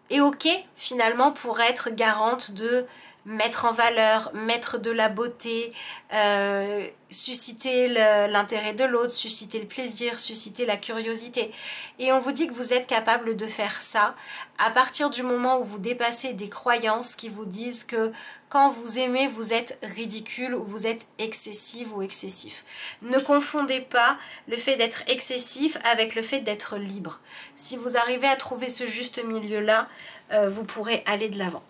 est ok finalement pour être garante de mettre en valeur, mettre de la beauté, susciter l'intérêt de l'autre, susciter le plaisir, susciter la curiosité. Et on vous dit que vous êtes capable de faire ça à partir du moment où vous dépassez des croyances qui vous disent que quand vous aimez, vous êtes ridicule ou vous êtes excessive ou excessif. Ne confondez pas le fait d'être excessif avec le fait d'être libre. Si vous arrivez à trouver ce juste milieu-là, vous pourrez aller de l'avant.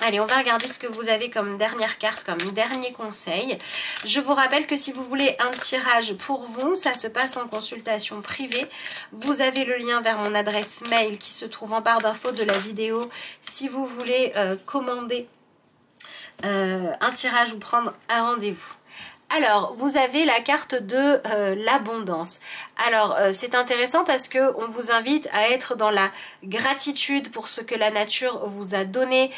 Allez, on va regarder ce que vous avez comme dernière carte, comme dernier conseil. Je vous rappelle que si vous voulez un tirage pour vous, ça se passe en consultation privée. Vous avez le lien vers mon adresse mail qui se trouve en barre d'infos de la vidéo si vous voulez commander un tirage ou prendre un rendez-vous. Alors, vous avez la carte de l'abondance. Alors, c'est intéressant parce qu'on vous invite à être dans la gratitude pour ce que la nature vous a donné,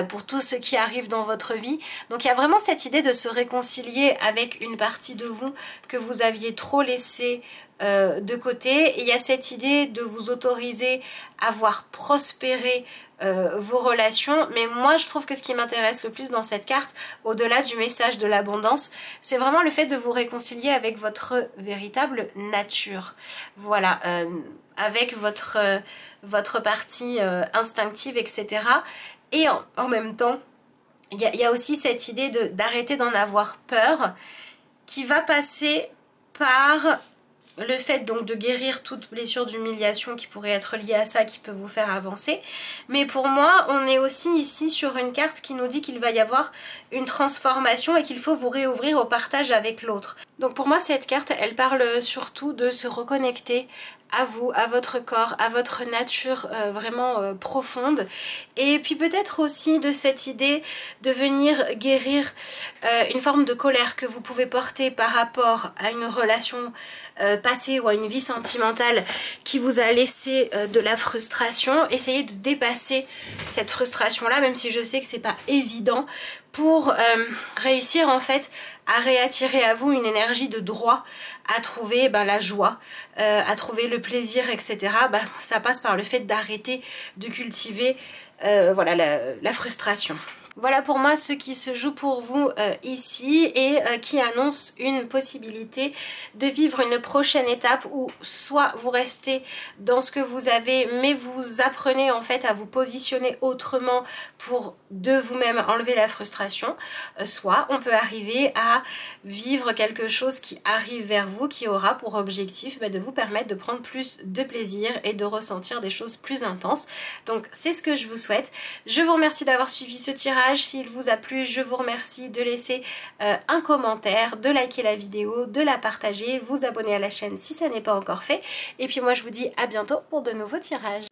pour tout ce qui arrive dans votre vie. Donc, il y a vraiment cette idée de se réconcilier avec une partie de vous que vous aviez trop laissée de côté. Et il y a cette idée de vous autoriser à voir prospérer vos relations. Mais moi je trouve que ce qui m'intéresse le plus dans cette carte, au-delà du message de l'abondance, c'est vraiment le fait de vous réconcilier avec votre véritable nature. Voilà, avec votre partie instinctive, etc. Et en même temps il y a aussi cette idée d'arrêter d'en avoir peur qui va passer par le fait donc de guérir toute blessure d'humiliation qui pourrait être liée à ça, qui peut vous faire avancer. Mais pour moi, on est aussi ici sur une carte qui nous dit qu'il va y avoir une transformation et qu'il faut vous réouvrir au partage avec l'autre. Donc pour moi, cette carte, elle parle surtout de se reconnecter à vous, à votre corps, à votre nature vraiment profonde. Et puis peut-être aussi de cette idée de venir guérir une forme de colère que vous pouvez porter par rapport à une relation passée ou à une vie sentimentale qui vous a laissé de la frustration. Essayez de dépasser cette frustration-là, même si je sais que c'est pas évident, pour réussir en fait à réattirer à vous une énergie de droit, à trouver la joie, à trouver le plaisir, etc. Ça passe par le fait d'arrêter de cultiver voilà, la frustration. Voilà pour moi ce qui se joue pour vous ici et qui annonce une possibilité de vivre une prochaine étape où soit vous restez dans ce que vous avez mais vous apprenez en fait à vous positionner autrement pour de vous-même enlever la frustration, soit on peut arriver à vivre quelque chose qui arrive vers vous qui aura pour objectif de vous permettre de prendre plus de plaisir et de ressentir des choses plus intenses. Donc c'est ce que je vous souhaite. Je vous remercie d'avoir suivi ce tirage. S'il vous a plu, je vous remercie de laisser un commentaire, de liker la vidéo, de la partager, vous abonner à la chaîne si ça n'est pas encore fait. Et puis moi je vous dis à bientôt pour de nouveaux tirages.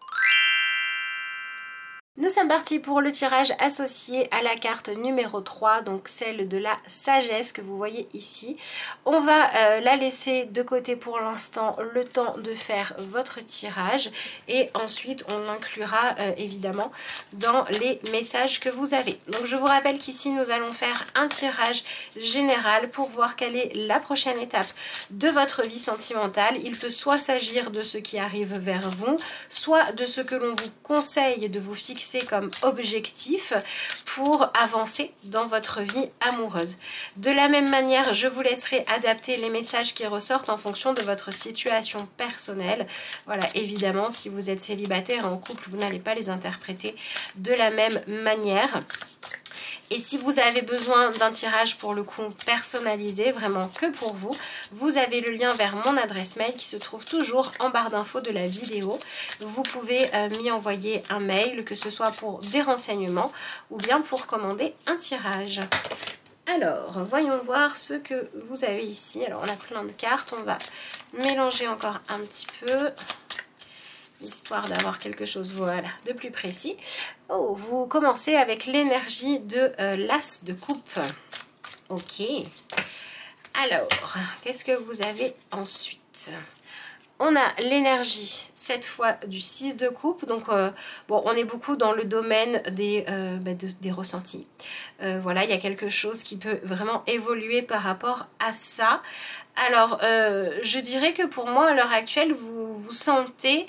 Nous sommes partis pour le tirage associé à la carte numéro 3, donc celle de la sagesse que vous voyez ici. On va la laisser de côté pour l'instant, le temps de faire votre tirage et ensuite on l'inclura évidemment dans les messages que vous avez. Donc je vous rappelle qu'ici nous allons faire un tirage général pour voir quelle est la prochaine étape de votre vie sentimentale. Il peut soit s'agir de ce qui arrive vers vous, soit de ce que l'on vous conseille de vous fixer comme objectif pour avancer dans votre vie amoureuse. De la même manière, je vous laisserai adapter les messages qui ressortent en fonction de votre situation personnelle. Voilà, évidemment, si vous êtes célibataire en couple, vous n'allez pas les interpréter de la même manière. Et si vous avez besoin d'un tirage pour le coup personnalisé, vraiment que pour vous, vous avez le lien vers mon adresse mail qui se trouve toujours en barre d'infos de la vidéo. Vous pouvez m'y envoyer un mail, que ce soit pour des renseignements ou bien pour commander un tirage. Alors, voyons voir ce que vous avez ici. Alors, on a plein de cartes, on va mélanger encore un petit peu, histoire d'avoir quelque chose voilà, de plus précis. Oh, vous commencez avec l'énergie de l'As de coupe. Ok. Alors, qu'est-ce que vous avez ensuite ? On a l'énergie, cette fois, du 6 de coupe. Donc, bon, on est beaucoup dans le domaine des ressentis. Voilà, il y a quelque chose qui peut vraiment évoluer par rapport à ça. Alors, je dirais que pour moi, à l'heure actuelle, vous vous sentez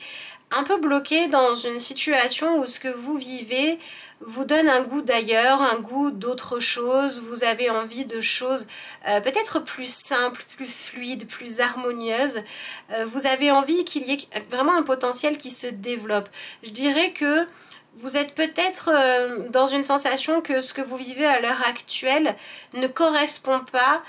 un peu bloqué dans une situation où ce que vous vivez vous donne un goût d'ailleurs, un goût d'autre chose. Vous avez envie de choses peut-être plus simples, plus fluides, plus harmonieuses. Vous avez envie qu'il y ait vraiment un potentiel qui se développe. Je dirais que vous êtes peut-être dans une sensation que ce que vous vivez à l'heure actuelle ne correspond pas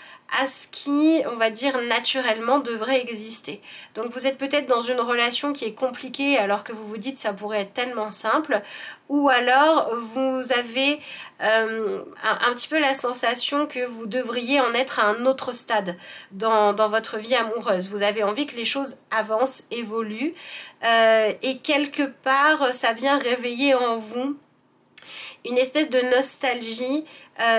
à ce qui, on va dire, naturellement devrait exister. Donc vous êtes peut-être dans une relation qui est compliquée alors que vous vous dites ça pourrait être tellement simple, ou alors vous avez un petit peu la sensation que vous devriez en être à un autre stade dans votre vie amoureuse. Vous avez envie que les choses avancent, évoluent, et quelque part ça vient réveiller en vous une espèce de nostalgie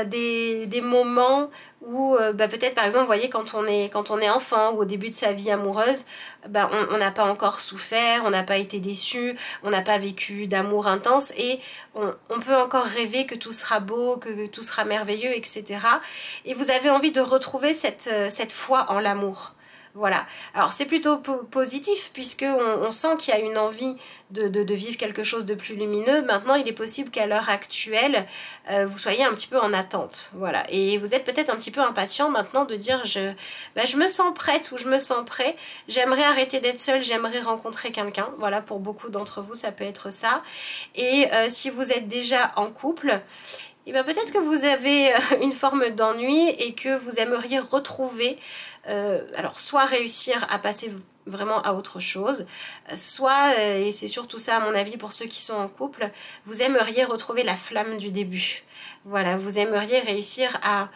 des moments où peut-être par exemple vous voyez quand on est enfant ou au début de sa vie amoureuse, on n'a pas encore souffert, on n'a pas été déçu, on n'a pas vécu d'amour intense et on peut encore rêver que tout sera beau, que tout sera merveilleux, etc. Et vous avez envie de retrouver cette foi en l'amour. Voilà, alors c'est plutôt positif puisque on sent qu'il y a une envie de vivre quelque chose de plus lumineux. Maintenant, il est possible qu'à l'heure actuelle, vous soyez un petit peu en attente. Voilà, et vous êtes peut-être un petit peu impatient maintenant de dire je me sens prête ou je me sens prêt, j'aimerais arrêter d'être seule, j'aimerais rencontrer quelqu'un. Voilà, pour beaucoup d'entre vous, ça peut être ça. Et si vous êtes déjà en couple, et bien peut-être que vous avez une forme d'ennui et que vous aimeriez retrouver, alors soit réussir à passer vraiment à autre chose, soit, et c'est surtout ça à mon avis pour ceux qui sont en couple, vous aimeriez retrouver la flamme du début. Voilà, vous aimeriez réussir à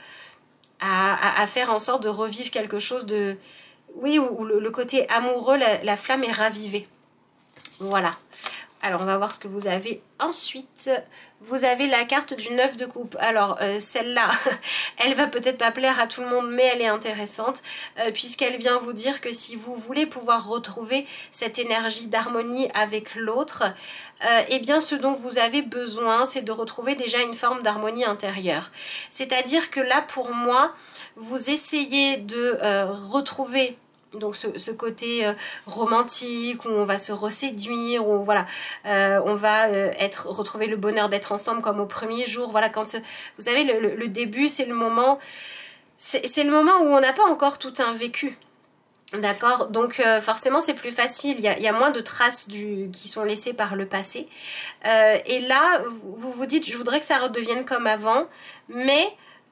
faire en sorte de revivre quelque chose de... Oui, où le côté amoureux, la flamme est ravivée. Voilà. Alors, on va voir ce que vous avez ensuite. Vous avez la carte du 9 de coupe. Alors, celle-là, elle va peut-être pas plaire à tout le monde, mais elle est intéressante, puisqu'elle vient vous dire que si vous voulez pouvoir retrouver cette énergie d'harmonie avec l'autre, eh bien, ce dont vous avez besoin, c'est de retrouver déjà une forme d'harmonie intérieure. C'est-à-dire que là, pour moi, vous essayez de retrouver... Donc ce côté romantique où on va se reséduire, où voilà, on va retrouver le bonheur d'être ensemble comme au premier jour. Voilà, quand vous savez le début, c'est le moment, c'est le moment où on n'a pas encore tout un vécu. D'accord, donc forcément c'est plus facile, il y a moins de traces qui sont laissées par le passé. Et là, vous vous dites, je voudrais que ça redevienne comme avant, mais...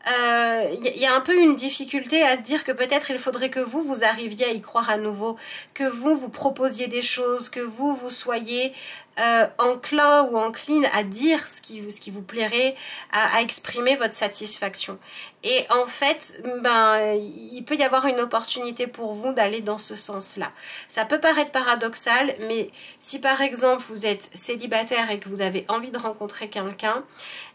y a un peu une difficulté à se dire que peut-être il faudrait que vous arriviez à y croire à nouveau, que vous proposiez des choses, que vous soyez enclin ou encline à dire ce qui vous plairait, à exprimer votre satisfaction. Et en fait, ben, il peut y avoir une opportunité pour vous d'aller dans ce sens-là. Ça peut paraître paradoxal, mais si par exemple vous êtes célibataire et que vous avez envie de rencontrer quelqu'un,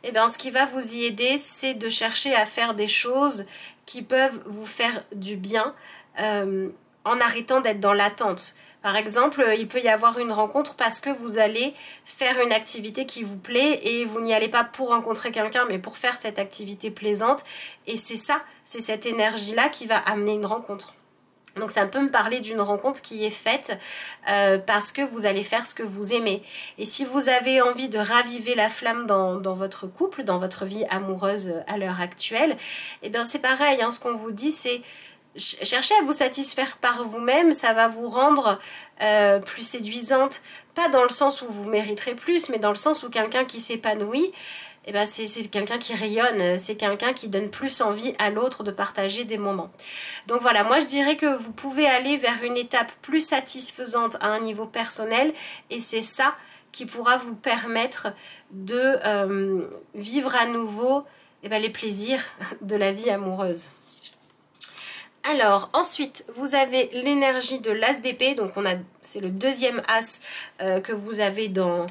eh bien, ce qui va vous y aider, c'est de chercher à faire des choses qui peuvent vous faire du bien en arrêtant d'être dans l'attente. Par exemple, il peut y avoir une rencontre parce que vous allez faire une activité qui vous plaît et vous n'y allez pas pour rencontrer quelqu'un, mais pour faire cette activité plaisante. Et c'est ça, c'est cette énergie-là qui va amener une rencontre. Donc ça peut me parler d'une rencontre qui est faite parce que vous allez faire ce que vous aimez. Et si vous avez envie de raviver la flamme dans votre couple, dans votre vie amoureuse à l'heure actuelle, eh bien c'est pareil, hein, ce qu'on vous dit c'est... Cherchez à vous satisfaire par vous-même, ça va vous rendre plus séduisante, pas dans le sens où vous mériterez plus, mais dans le sens où quelqu'un qui s'épanouit, eh ben c'est quelqu'un qui rayonne, c'est quelqu'un qui donne plus envie à l'autre de partager des moments. Donc voilà, moi je dirais que vous pouvez aller vers une étape plus satisfaisante à un niveau personnel, et c'est ça qui pourra vous permettre de vivre à nouveau eh ben, les plaisirs de la vie amoureuse. Alors ensuite vous avez l'énergie de l'as d'épée, donc c'est le deuxième as que vous avez dans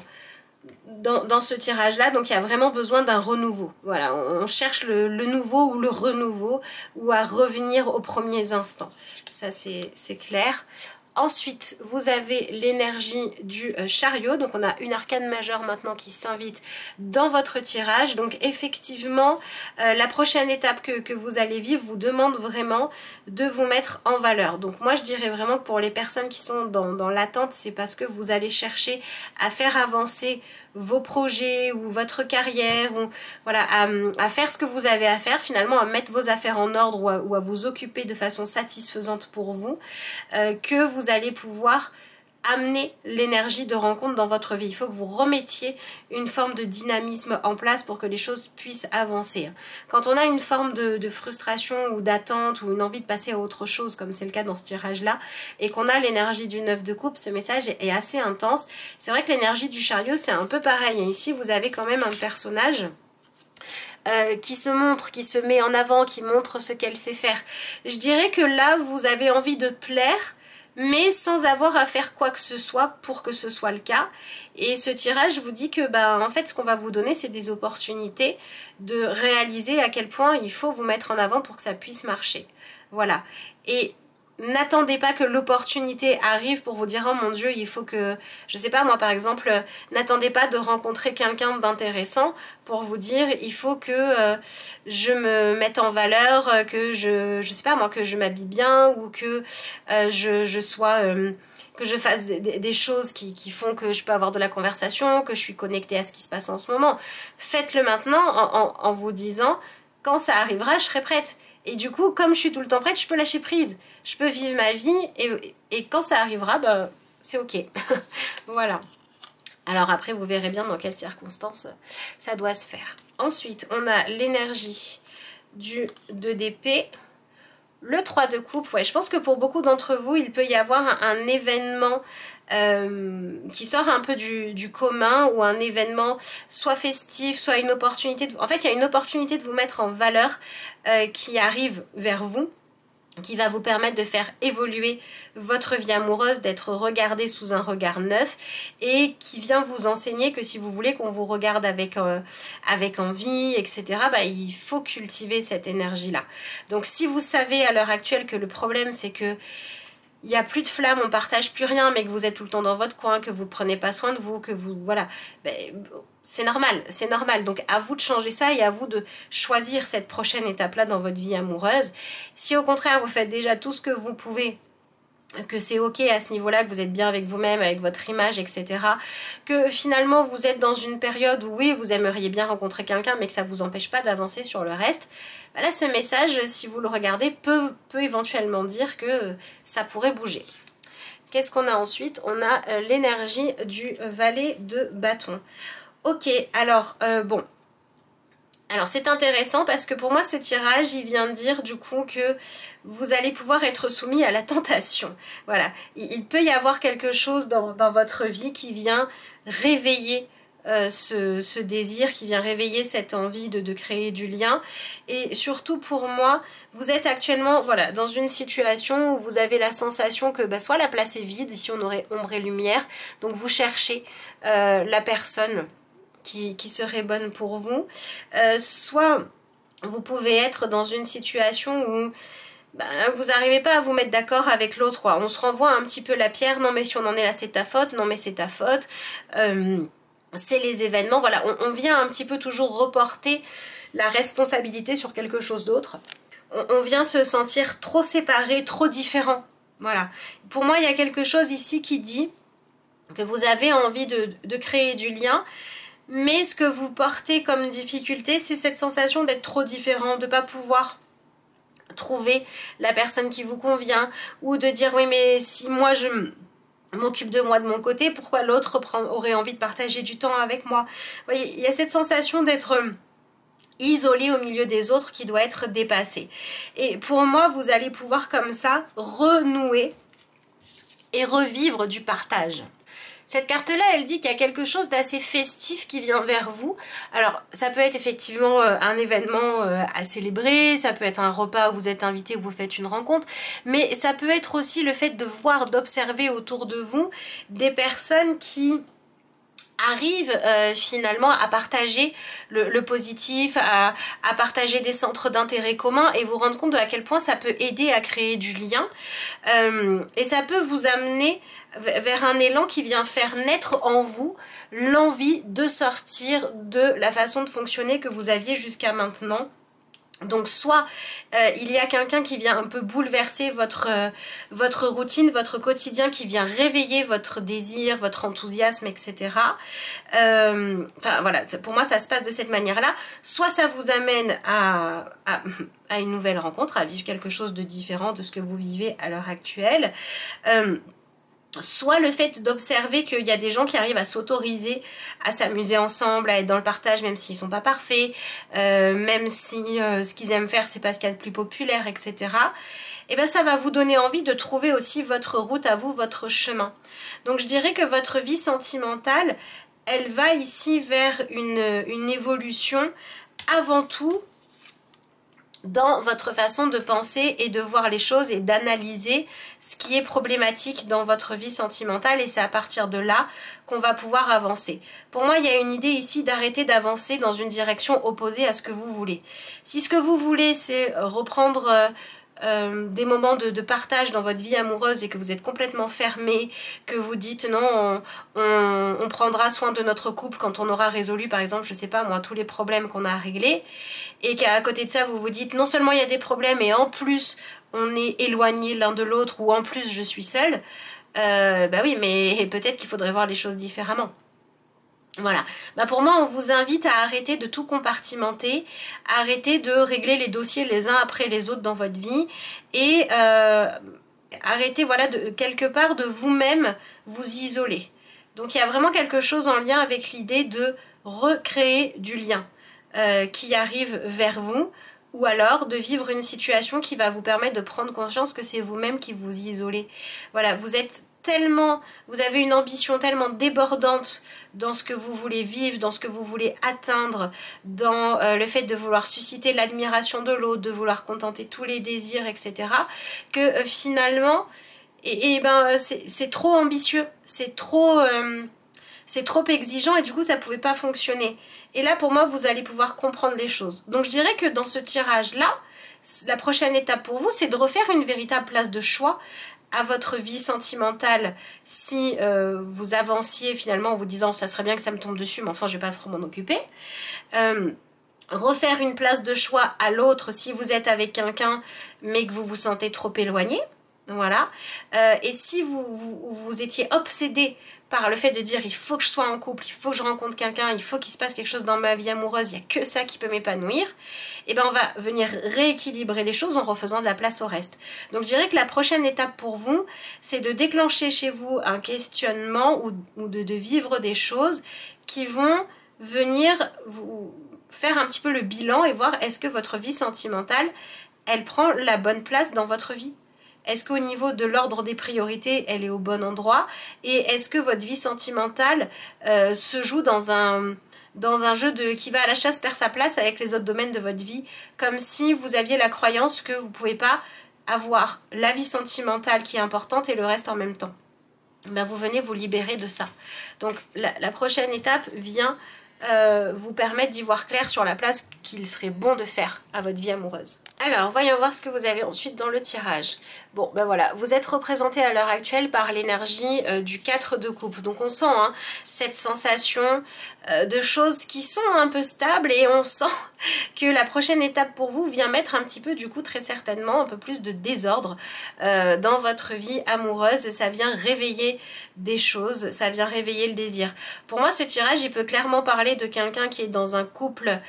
ce tirage là, donc il y a vraiment besoin d'un renouveau. Voilà, on cherche le nouveau ou le renouveau, ou à revenir aux premiers instants, ça c'est clair. Ensuite, vous avez l'énergie du chariot. Donc, on a une arcane majeure maintenant qui s'invite dans votre tirage. Donc, effectivement, la prochaine étape que vous allez vivre vous demande vraiment de vous mettre en valeur. Donc, moi, je dirais vraiment que pour les personnes qui sont dans l'attente, c'est parce que vous allez chercher à faire avancer vos projets ou votre carrière, ou voilà, à faire ce que vous avez à faire, finalement à mettre vos affaires en ordre, ou à vous occuper de façon satisfaisante pour vous, que vous allez pouvoir amener l'énergie de rencontre dans votre vie. Il faut que vous remettiez une forme de dynamisme en place pour que les choses puissent avancer. Quand on a une forme de frustration ou d'attente ou une envie de passer à autre chose, comme c'est le cas dans ce tirage-là, et qu'on a l'énergie du 9 de coupe, ce message est assez intense. C'est vrai que l'énergie du chariot, c'est un peu pareil. Et ici, vous avez quand même un personnage qui se montre, qui se met en avant, qui montre ce qu'elle sait faire. Je dirais que là, vous avez envie de plaire, mais sans avoir à faire quoi que ce soit pour que ce soit le cas. Et ce tirage vous dit que en fait ce qu'on va vous donner, c'est des opportunités de réaliser à quel point il faut vous mettre en avant pour que ça puisse marcher. Voilà. Et n'attendez pas que l'opportunité arrive pour vous dire oh mon Dieu, il faut que, je sais pas moi par exemple, n'attendez pas de rencontrer quelqu'un d'intéressant pour vous dire il faut que je me mette en valeur, que je sais pas moi, que je m'habille bien, ou que je sois que je fasse des choses qui font que je peux avoir de la conversation, que je suis connectée à ce qui se passe en ce moment. Faites-le maintenant en vous disant quand ça arrivera, je serai prête. Et du coup, comme je suis tout le temps prête, je peux lâcher prise. Je peux vivre ma vie et quand ça arrivera, c'est ok. Voilà. Alors après, vous verrez bien dans quelles circonstances ça doit se faire. Ensuite, on a l'énergie du 2 d'épée. Le 3 de coupe, ouais, je pense que pour beaucoup d'entre vous, il peut y avoir un événement qui sort un peu du commun, ou un événement soit festif, soit une opportunité. En fait, il y a une opportunité de vous mettre en valeur qui arrive vers vous, qui va vous permettre de faire évoluer votre vie amoureuse, d'être regardé sous un regard neuf, et qui vient vous enseigner que si vous voulez qu'on vous regarde avec envie, etc., bah, il faut cultiver cette énergie-là. Donc si vous savez à l'heure actuelle que le problème c'est que il n'y a plus de flamme, on partage plus rien, mais que vous êtes tout le temps dans votre coin, que vous ne prenez pas soin de vous, que vous... Voilà. Ben, c'est normal, c'est normal. Donc à vous de changer ça et à vous de choisir cette prochaine étape-là dans votre vie amoureuse. Si au contraire, vous faites déjà tout ce que vous pouvez, que c'est ok à ce niveau-là, que vous êtes bien avec vous-même, avec votre image, etc. Que finalement vous êtes dans une période où oui, vous aimeriez bien rencontrer quelqu'un, mais que ça ne vous empêche pas d'avancer sur le reste. Bah là, ce message, si vous le regardez, peut éventuellement dire que ça pourrait bouger. Qu'est-ce qu'on a ensuite? On a l'énergie du valet de bâton. Ok, alors bon. Alors c'est intéressant parce que pour moi ce tirage il vient dire du coup que vous allez pouvoir être soumis à la tentation. Voilà, il peut y avoir quelque chose dans votre vie qui vient réveiller ce désir, qui vient réveiller cette envie de créer du lien. Et surtout pour moi, vous êtes actuellement voilà, dans une situation où vous avez la sensation que bah, soit la place est vide, ici on aurait ombre et lumière, donc vous cherchez la personne qui serait bonne pour vous, soit vous pouvez être dans une situation où vous n'arrivez pas à vous mettre d'accord avec l'autre, on se renvoie un petit peu la pierre, non mais si on en est là c'est ta faute, non mais c'est ta faute, c'est les événements, voilà, on vient un petit peu toujours reporter la responsabilité sur quelque chose d'autre, on vient se sentir trop séparé, trop différent, voilà. Pour moi il y a quelque chose ici qui dit que vous avez envie de créer du lien, mais ce que vous portez comme difficulté, c'est cette sensation d'être trop différent, de ne pas pouvoir trouver la personne qui vous convient, ou de dire oui mais si moi je m'occupe de moi de mon côté, pourquoi l'autre aurait envie de partager du temps avec moi? Vous voyez, il y a cette sensation d'être isolé au milieu des autres qui doit être dépassée. Et pour moi, vous allez pouvoir comme ça renouer et revivre du partage. Cette carte-là, elle dit qu'il y a quelque chose d'assez festif qui vient vers vous. Alors, ça peut être effectivement un événement à célébrer, ça peut être un repas où vous êtes invité, où vous faites une rencontre, mais ça peut être aussi le fait de voir, d'observer autour de vous des personnes qui arrivent finalement à partager le positif, à partager des centres d'intérêt communs et vous rendre compte de à quel point ça peut aider à créer du lien. Et ça peut vous amener vers un élan qui vient faire naître en vous l'envie de sortir de la façon de fonctionner que vous aviez jusqu'à maintenant. Donc soit il y a quelqu'un qui vient un peu bouleverser votre routine, votre quotidien, qui vient réveiller votre désir, votre enthousiasme, etc. Enfin voilà, pour moi ça se passe de cette manière-là. Soit ça vous amène à une nouvelle rencontre, à vivre quelque chose de différent de ce que vous vivez à l'heure actuelle. Soit le fait d'observer qu'il y a des gens qui arrivent à s'autoriser à s'amuser ensemble, à être dans le partage même s'ils sont pas parfaits, même si ce qu'ils aiment faire c'est pas ce qu'il y a de plus populaire, etc. Et ben ça va vous donner envie de trouver aussi votre route à vous, votre chemin. Donc je dirais que votre vie sentimentale, elle va ici vers une évolution avant tout dans votre façon de penser et de voir les choses et d'analyser ce qui est problématique dans votre vie sentimentale, et c'est à partir de là qu'on va pouvoir avancer. Pour moi, il y a une idée ici d'arrêter d'avancer dans une direction opposée à ce que vous voulez. Si ce que vous voulez, c'est reprendre des moments de partage dans votre vie amoureuse et que vous êtes complètement fermé, que vous dites non, on prendra soin de notre couple quand on aura résolu par exemple, je sais pas moi, tous les problèmes qu'on a à régler, et qu'à côté de ça vous vous dites non seulement il y a des problèmes et en plus on est éloigné l'un de l'autre, ou en plus je suis seule, bah oui, mais peut-être qu'il faudrait voir les choses différemment. Voilà, bah pour moi on vous invite à arrêter de tout compartimenter, à arrêter de régler les dossiers les uns après les autres dans votre vie, et arrêtez voilà de quelque part de vous-même vous isoler. Donc il y a vraiment quelque chose en lien avec l'idée de recréer du lien qui arrive vers vous, ou alors de vivre une situation qui va vous permettre de prendre conscience que c'est vous-même qui vous isolez. Voilà, vous êtes tellement, vous avez une ambition tellement débordante dans ce que vous voulez vivre, dans ce que vous voulez atteindre, dans le fait de vouloir susciter l'admiration de l'autre, de vouloir contenter tous les désirs, etc. que finalement, ben, c'est trop ambitieux, c'est trop exigeant et du coup ça pouvait pas fonctionner. Et là pour moi vous allez pouvoir comprendre les choses. Donc je dirais que dans ce tirage là, la prochaine étape pour vous c'est de refaire une véritable place de choix à votre vie sentimentale si vous avanciez finalement en vous disant ça serait bien que ça me tombe dessus mais enfin je vais pas trop m'en occuper. Refaire une place de choix à l'autre si vous êtes avec quelqu'un mais que vous vous sentez trop éloigné. Voilà. Et si vous étiez obsédé par le fait de dire il faut que je sois en couple, il faut que je rencontre quelqu'un, il faut qu'il se passe quelque chose dans ma vie amoureuse, il n'y a que ça qui peut m'épanouir, et ben on va venir rééquilibrer les choses en refaisant de la place au reste. Donc je dirais que la prochaine étape pour vous, c'est de déclencher chez vous un questionnement ou de vivre des choses qui vont venir vous faire un petit peu le bilan et voir est-ce que votre vie sentimentale, elle prend la bonne place dans votre vie. Est-ce qu'au niveau de l'ordre des priorités, elle est au bon endroit? Et est-ce que votre vie sentimentale se joue dans un jeu qui va à la chasse perd sa place avec les autres domaines de votre vie? Comme si vous aviez la croyance que vous ne pouvez pas avoir la vie sentimentale qui est importante et le reste en même temps. Ben, vous venez vous libérer de ça. Donc la prochaine étape vient vous permettre d'y voir clair sur la place qu'il serait bon de faire à votre vie amoureuse. Alors, voyons voir ce que vous avez ensuite dans le tirage. Bon, ben voilà, vous êtes représenté à l'heure actuelle par l'énergie du 4 de coupe. Donc on sent cette sensation de choses qui sont un peu stables et on sent que la prochaine étape pour vous vient mettre un petit peu, du coup, très certainement, un peu plus de désordre dans votre vie amoureuse. Ça vient réveiller des choses, ça vient réveiller le désir. Pour moi, ce tirage, il peut clairement parler de quelqu'un qui est dans un couple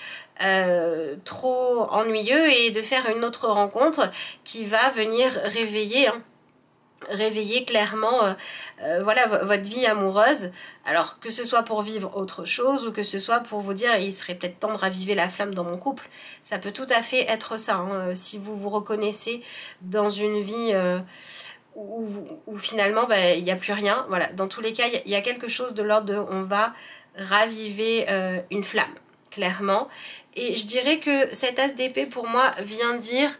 trop ennuyeux et de faire une autre rencontre qui va venir réveiller clairement voilà, votre vie amoureuse. Alors que ce soit pour vivre autre chose ou que ce soit pour vous dire il serait peut-être temps de raviver la flamme dans mon couple, ça peut tout à fait être ça si vous vous reconnaissez dans une vie où finalement il n'y a plus rien. Voilà, dans tous les cas il y a quelque chose de l'ordre de on va raviver une flamme, clairement. Et je dirais que cet as d'épée pour moi vient dire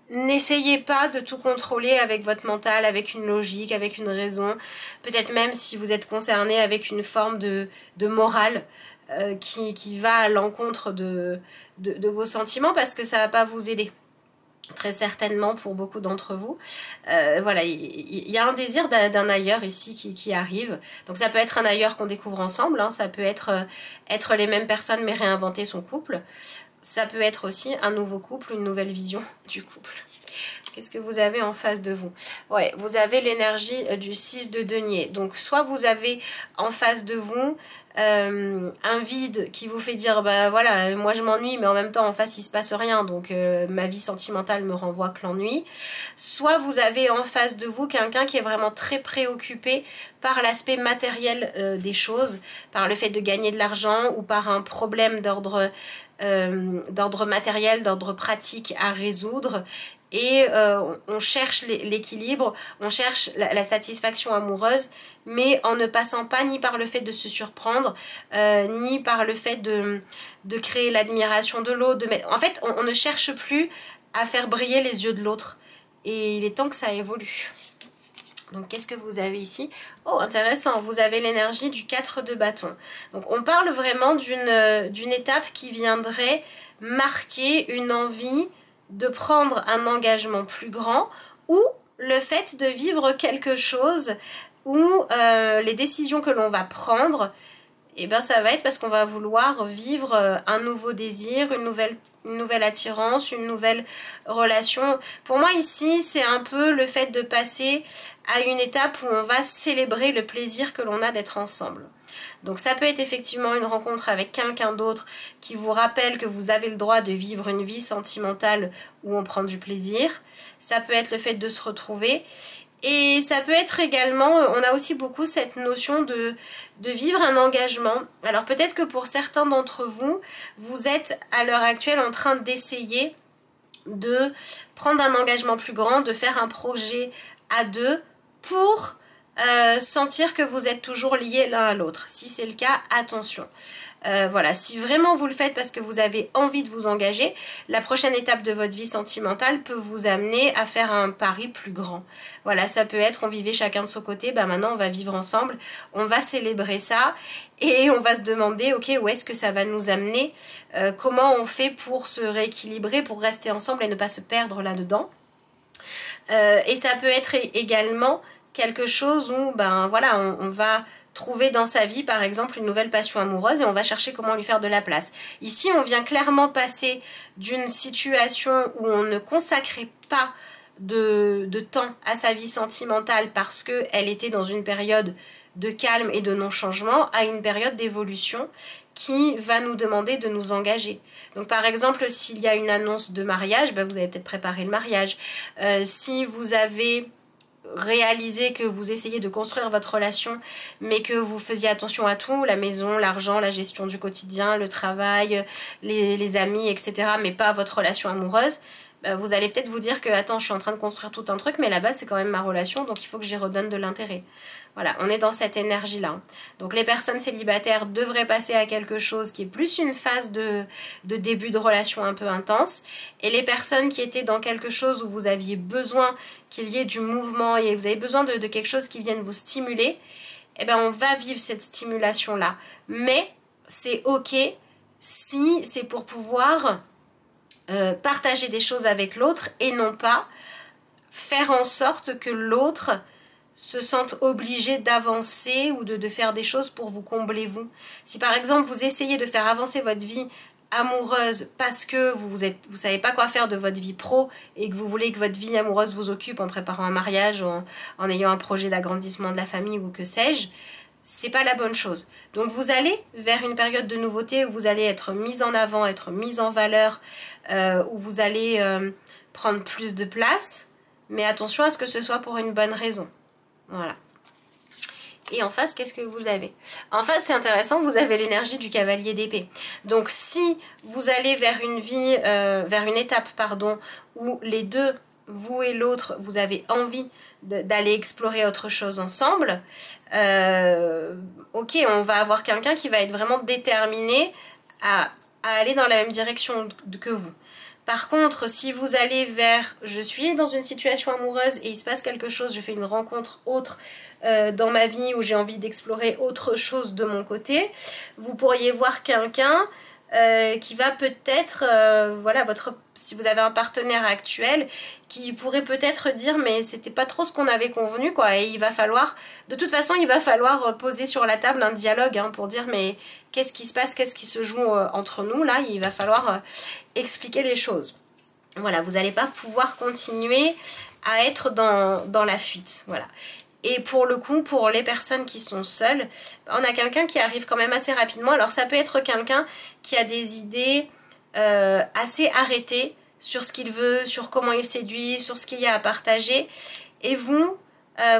n'essayez pas de tout contrôler avec votre mental, avec une logique, avec une raison. Peut-être même si vous êtes concerné avec une forme de morale qui va à l'encontre de vos sentiments parce que ça ne va pas vous aider. Très certainement pour beaucoup d'entre vous. Voilà, il y a un désir d'un ailleurs ici qui arrive. Donc ça peut être un ailleurs qu'on découvre ensemble, ça peut être les mêmes personnes mais réinventer son couple. Ça peut être aussi un nouveau couple, une nouvelle vision du couple. Qu'est-ce que vous avez en face de vous? Ouais, vous avez l'énergie du 6 de denier. Donc soit vous avez en face de vous un vide qui vous fait dire bah voilà, moi je m'ennuie mais en même temps en face il se passe rien donc ma vie sentimentale me renvoie que l'ennui. Soit vous avez en face de vous quelqu'un qui est vraiment très préoccupé par l'aspect matériel des choses, par le fait de gagner de l'argent ou par un problème d'ordre matériel, d'ordre pratique à résoudre. Et on cherche l'équilibre, on cherche la satisfaction amoureuse, mais en ne passant pas ni par le fait de se surprendre, ni par le fait de créer l'admiration de l'autre. En fait, on ne cherche plus à faire briller les yeux de l'autre. Et il est temps que ça évolue. Donc qu'est-ce que vous avez ici? Oh, intéressant, vous avez l'énergie du 4 de bâton. Donc on parle vraiment d'une étape qui viendrait marquer une envie de prendre un engagement plus grand ou le fait de vivre quelque chose où les décisions que l'on va prendre, eh ben, ça va être parce qu'on va vouloir vivre un nouveau désir, une nouvelle attirance, une nouvelle relation. Pour moi ici, c'est un peu le fait de passer à une étape où on va célébrer le plaisir que l'on a d'être ensemble. Donc ça peut être effectivement une rencontre avec quelqu'un d'autre qui vous rappelle que vous avez le droit de vivre une vie sentimentale où on prend du plaisir. Ça peut être le fait de se retrouver. Et ça peut être également, on a aussi beaucoup cette notion de vivre un engagement. Alors peut-être que pour certains d'entre vous, vous êtes à l'heure actuelle en train d'essayer de prendre un engagement plus grand, de faire un projet à deux pour sentir que vous êtes toujours liés l'un à l'autre. Si c'est le cas, attention. Voilà, si vraiment vous le faites parce que vous avez envie de vous engager, la prochaine étape de votre vie sentimentale peut vous amener à faire un pari plus grand. Voilà, ça peut être on vivait chacun de son côté, ben maintenant on va vivre ensemble, on va célébrer ça et on va se demander ok, où est-ce que ça va nous amener, comment on fait pour se rééquilibrer, pour rester ensemble et ne pas se perdre là-dedans. Et ça peut être également quelque chose où ben voilà, on va trouver dans sa vie par exemple une nouvelle passion amoureuse et on va chercher comment lui faire de la place. Ici on vient clairement passer d'une situation où on ne consacrait pas de temps à sa vie sentimentale parce qu'elle était dans une période de calme et de non-changement à une période d'évolution qui va nous demander de nous engager. Donc par exemple, s'il y a une annonce de mariage, ben, vous avez peut-être préparé le mariage. Si vous avez réalisé que vous essayez de construire votre relation, mais que vous faisiez attention à tout, la maison, l'argent, la gestion du quotidien, le travail, les amis, etc., mais pas votre relation amoureuse, vous allez peut-être vous dire que attends, je suis en train de construire tout un truc, mais là-bas c'est quand même ma relation, donc il faut que j'y redonne de l'intérêt. Voilà, on est dans cette énergie-là. Donc les personnes célibataires devraient passer à quelque chose qui est plus une phase de début de relation un peu intense. Et les personnes qui étaient dans quelque chose où vous aviez besoin qu'il y ait du mouvement et vous avez besoin de quelque chose qui vienne vous stimuler, eh bien on va vivre cette stimulation-là. Mais c'est ok si c'est pour pouvoir partager des choses avec l'autre et non pas faire en sorte que l'autre se sente obligé d'avancer ou de faire des choses pour vous combler vous. Si par exemple vous essayez de faire avancer votre vie amoureuse parce que vous savez pas quoi faire de votre vie pro et que vous voulez que votre vie amoureuse vous occupe en préparant un mariage, en ayant un projet d'agrandissement de la famille ou que sais-je, c'est pas la bonne chose. Donc vous allez vers une période de nouveauté où vous allez être mise en avant, être mise en valeur, où vous allez prendre plus de place, mais attention à ce que ce soit pour une bonne raison. Voilà. Et en face, qu'est-ce que vous avez? En face, c'est intéressant, vous avez l'énergie du cavalier d'épée. Donc si vous allez vers une vie, vers une étape, pardon, où les deux, vous et l'autre, vous avez envie d'aller explorer autre chose ensemble, ok, on va avoir quelqu'un qui va être vraiment déterminé à aller dans la même direction que vous. Par contre, si vous allez vers « je suis dans une situation amoureuse et il se passe quelque chose, je fais une rencontre autre dans ma vie où j'ai envie d'explorer autre chose de mon côté », vous pourriez voir quelqu'un qui va peut-être, voilà, si vous avez un partenaire actuel, qui pourrait peut-être dire mais c'était pas trop ce qu'on avait convenu quoi, et il va falloir, de toute façon il va falloir poser sur la table un dialogue hein, pour dire mais qu'est-ce qui se passe, qu'est-ce qui se joue entre nous là, il va falloir expliquer les choses. Voilà, vous n'allez pas pouvoir continuer à être dans la fuite, voilà. Et pour le coup, pour les personnes qui sont seules, on a quelqu'un qui arrive quand même assez rapidement. Alors ça peut être quelqu'un qui a des idées assez arrêtées sur ce qu'il veut, sur comment il séduit, sur ce qu'il y a à partager. Et vous,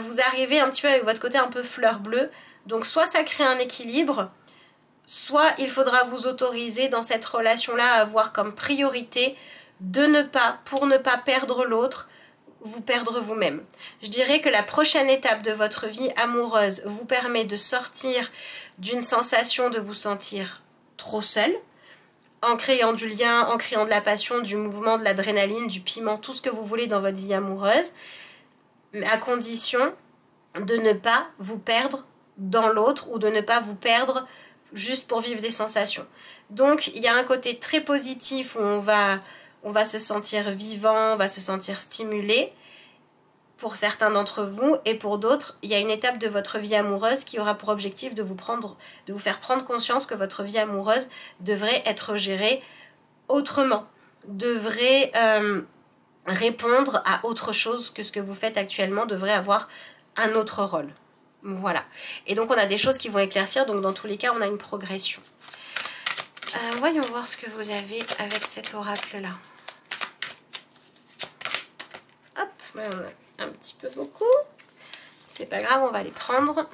vous arrivez un petit peu avec votre côté un peu fleur bleue. Donc soit ça crée un équilibre, soit il faudra vous autoriser dans cette relation-là à avoir comme priorité de ne pas, pour ne pas perdre l'autre, vous perdre vous-même. Je dirais que la prochaine étape de votre vie amoureuse vous permet de sortir d'une sensation de vous sentir trop seul, en créant du lien, en créant de la passion, du mouvement, de l'adrénaline, du piment, tout ce que vous voulez dans votre vie amoureuse, à condition de ne pas vous perdre dans l'autre ou de ne pas vous perdre juste pour vivre des sensations. Donc il y a un côté très positif où on va se sentir vivant, on va se sentir stimulé pour certains d'entre vous, et pour d'autres, il y a une étape de votre vie amoureuse qui aura pour objectif de vous faire prendre conscience que votre vie amoureuse devrait être gérée autrement, devrait répondre à autre chose que ce que vous faites actuellement, devrait avoir un autre rôle. Voilà. Et donc on a des choses qui vont éclaircir, donc dans tous les cas, on a une progression. Voyons voir ce que vous avez avec cet oracle-là. Hop, un petit peu beaucoup. C'est pas grave, on va les prendre.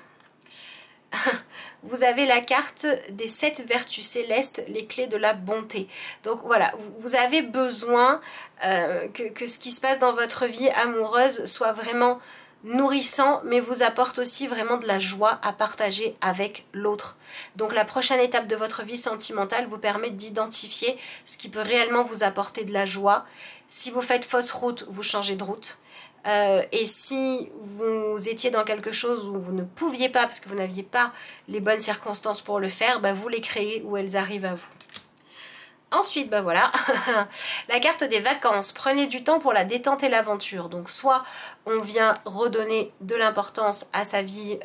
Vous avez la carte des 7 vertus célestes, les clés de la bonté. Donc voilà, vous avez besoin que ce qui se passe dans votre vie amoureuse soit vraiment nourrissant, mais vous apporte aussi vraiment de la joie à partager avec l'autre. Donc la prochaine étape de votre vie sentimentale vous permet d'identifier ce qui peut réellement vous apporter de la joie. Si vous faites fausse route, vous changez de route. Et si vous étiez dans quelque chose où vous ne pouviez pas, parce que vous n'aviez pas les bonnes circonstances pour le faire, bah vous les créez où elles arrivent à vous. Ensuite, bah voilà, la carte des vacances. Prenez du temps pour la détente et l'aventure. Donc soit on vient redonner de l'importance à sa vie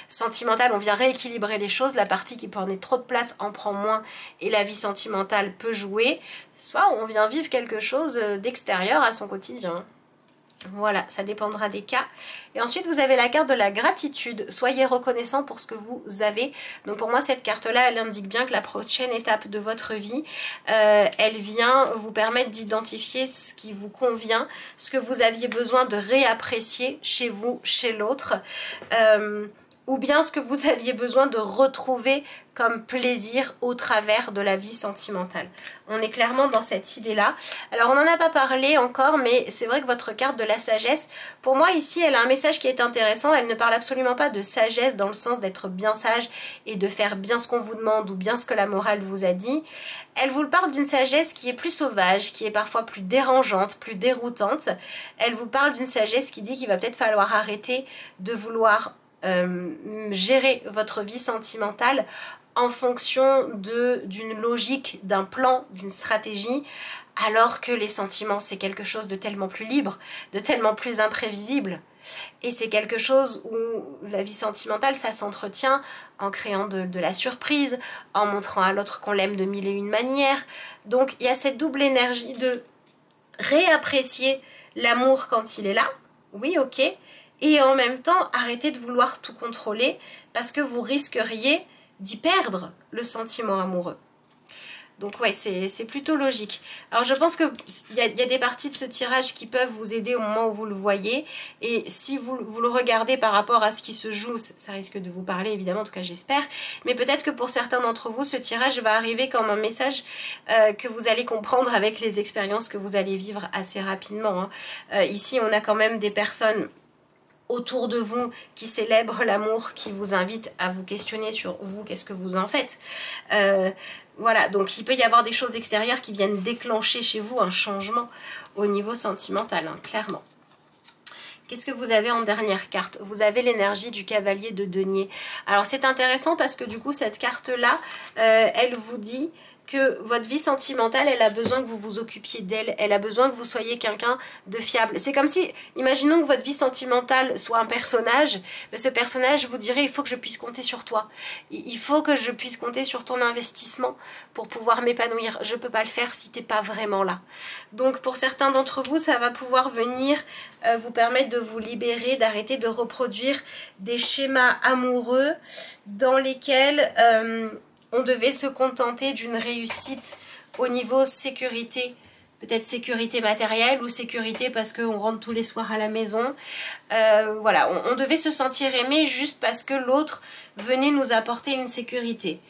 sentimentale, on vient rééquilibrer les choses, la partie qui prenait trop de place en prend moins et la vie sentimentale peut jouer. Soit on vient vivre quelque chose d'extérieur à son quotidien. Voilà, ça dépendra des cas. Et ensuite, vous avez la carte de la gratitude. Soyez reconnaissant pour ce que vous avez. Donc pour moi, cette carte-là, elle indique bien que la prochaine étape de votre vie, elle vient vous permettre d'identifier ce qui vous convient, ce que vous aviez besoin de réapprécier chez vous, chez l'autre. Ou bien ce que vous aviez besoin de retrouver comme plaisir au travers de la vie sentimentale. On est clairement dans cette idée-là. Alors on n'en a pas parlé encore, mais c'est vrai que votre carte de la sagesse, pour moi ici, elle a un message qui est intéressant. Elle ne parle absolument pas de sagesse dans le sens d'être bien sage et de faire bien ce qu'on vous demande ou bien ce que la morale vous a dit. Elle vous parle d'une sagesse qui est plus sauvage, qui est parfois plus dérangeante, plus déroutante. Elle vous parle d'une sagesse qui dit qu'il va peut-être falloir arrêter de vouloir gérer votre vie sentimentale en fonction d'une logique, d'un plan, d'une stratégie, alors que les sentiments c'est quelque chose de tellement plus libre, de tellement plus imprévisible. Et c'est quelque chose où la vie sentimentale, ça s'entretient en créant de la surprise, en montrant à l'autre qu'on l'aime de 1001 manières. Donc il y a cette double énergie de réapprécier l'amour quand il est là, oui ok, et en même temps arrêter de vouloir tout contrôler parce que vous risqueriez d'y perdre le sentiment amoureux. Donc ouais, c'est plutôt logique. Alors je pense qu'il y a des parties de ce tirage qui peuvent vous aider au moment où vous le voyez. Et si vous le regardez par rapport à ce qui se joue, ça risque de vous parler évidemment, en tout cas j'espère. Mais peut-être que pour certains d'entre vous, ce tirage va arriver comme un message que vous allez comprendre avec les expériences que vous allez vivre assez rapidement. Hein. Ici on a quand même des personnes autour de vous qui célèbrent l'amour, qui vous invitent à vous questionner sur vous, qu'est-ce que vous en faites. Voilà, donc il peut y avoir des choses extérieures qui viennent déclencher chez vous un changement au niveau sentimental, hein, clairement. Qu'est-ce que vous avez en dernière carte? Vous avez l'énergie du cavalier de denier. Alors c'est intéressant parce que du coup cette carte-là, elle vous dit que votre vie sentimentale, elle a besoin que vous vous occupiez d'elle, elle a besoin que vous soyez quelqu'un de fiable. C'est comme si, imaginons que votre vie sentimentale soit un personnage, mais ce personnage vous dirait, il faut que je puisse compter sur toi, il faut que je puisse compter sur ton investissement pour pouvoir m'épanouir. Je ne peux pas le faire si tu n'es pas vraiment là. Donc pour certains d'entre vous, ça va pouvoir venir vous permettre de vous libérer, d'arrêter de reproduire des schémas amoureux dans lesquels on devait se contenter d'une réussite au niveau sécurité, peut-être sécurité matérielle ou sécurité parce qu'on rentre tous les soirs à la maison. Voilà, on devait se sentir aimé juste parce que l'autre venait nous apporter une sécurité.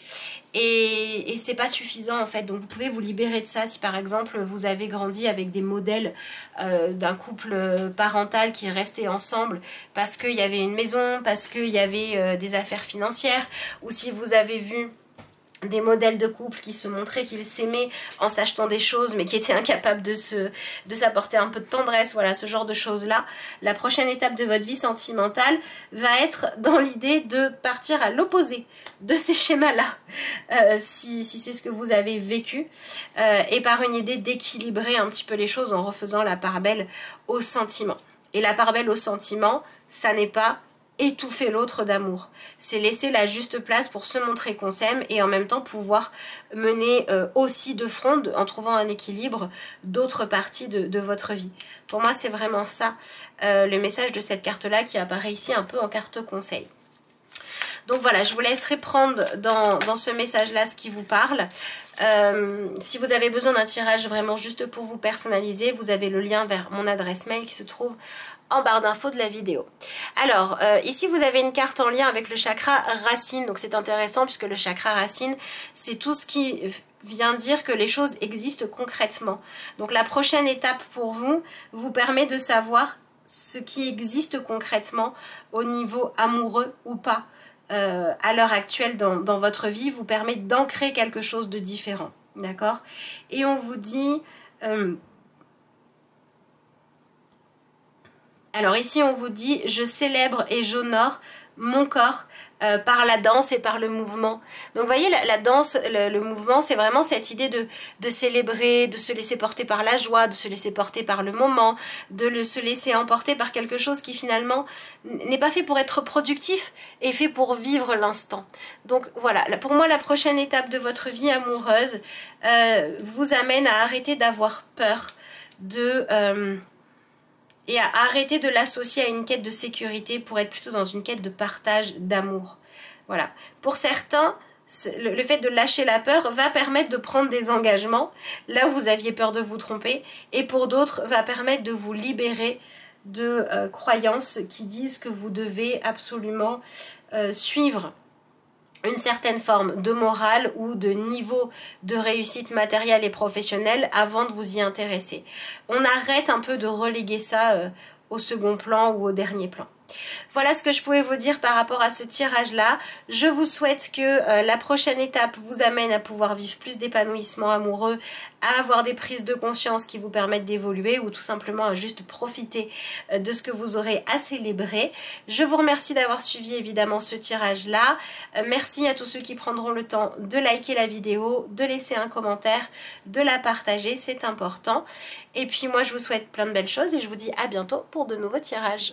Et c'est pas suffisant en fait, donc vous pouvez vous libérer de ça si par exemple vous avez grandi avec des modèles d'un couple parental qui restait ensemble parce qu'il y avait une maison, parce qu'il y avait des affaires financières, ou si vous avez vu des modèles de couple qui se montraient qu'ils s'aimaient en s'achetant des choses mais qui étaient incapables de s'apporter un peu de tendresse, voilà, ce genre de choses là. La prochaine étape de votre vie sentimentale va être dans l'idée de partir à l'opposé de ces schémas là, si c'est ce que vous avez vécu, et par une idée d'équilibrer un petit peu les choses en refaisant la part belle aux sentiments. Et la part belle aux sentiments, ça n'est pas étouffer l'autre d'amour, c'est laisser la juste place pour se montrer qu'on s'aime et en même temps pouvoir mener aussi de front, en trouvant un équilibre, d'autres parties de votre vie. Pour moi c'est vraiment ça le message de cette carte là qui apparaît ici un peu en carte conseil. Donc voilà, je vous laisserai prendre dans ce message-là ce qui vous parle. Si vous avez besoin d'un tirage vraiment juste pour vous personnaliser, vous avez le lien vers mon adresse mail qui se trouve en barre d'infos de la vidéo. Alors, ici vous avez une carte en lien avec le chakra racine, donc c'est intéressant puisque le chakra racine, c'est tout ce qui vient dire que les choses existent concrètement. Donc la prochaine étape pour vous, vous permet de savoir ce qui existe concrètement au niveau amoureux ou pas. À l'heure actuelle dans votre vie, vous permet d'ancrer quelque chose de différent. D'accord? Et on vous dit... alors ici on vous dit je célèbre et j'honore mon corps par la danse et par le mouvement. Donc vous voyez la danse, le mouvement, c'est vraiment cette idée de célébrer, de se laisser porter par la joie, de se laisser porter par le moment, de se laisser emporter par quelque chose qui finalement n'est pas fait pour être productif, est fait pour vivre l'instant. Donc voilà, pour moi la prochaine étape de votre vie amoureuse vous amène à arrêter d'avoir peur et à arrêter de l'associer à une quête de sécurité pour être plutôt dans une quête de partage, d'amour. Voilà. Pour certains, le fait de lâcher la peur va permettre de prendre des engagements là où vous aviez peur de vous tromper, et pour d'autres va permettre de vous libérer de croyances qui disent que vous devez absolument suivre une certaine forme de morale ou de niveau de réussite matérielle et professionnelle avant de vous y intéresser. On arrête un peu de reléguer ça au second plan ou au dernier plan. Voilà ce que je pouvais vous dire par rapport à ce tirage-là. Je vous souhaite que la prochaine étape vous amène à pouvoir vivre plus d'épanouissement amoureux, à avoir des prises de conscience qui vous permettent d'évoluer ou tout simplement à juste profiter de ce que vous aurez à célébrer. Je vous remercie d'avoir suivi évidemment ce tirage-là. Merci à tous ceux qui prendront le temps de liker la vidéo, de laisser un commentaire, de la partager, c'est important. Et puis moi je vous souhaite plein de belles choses et je vous dis à bientôt pour de nouveaux tirages.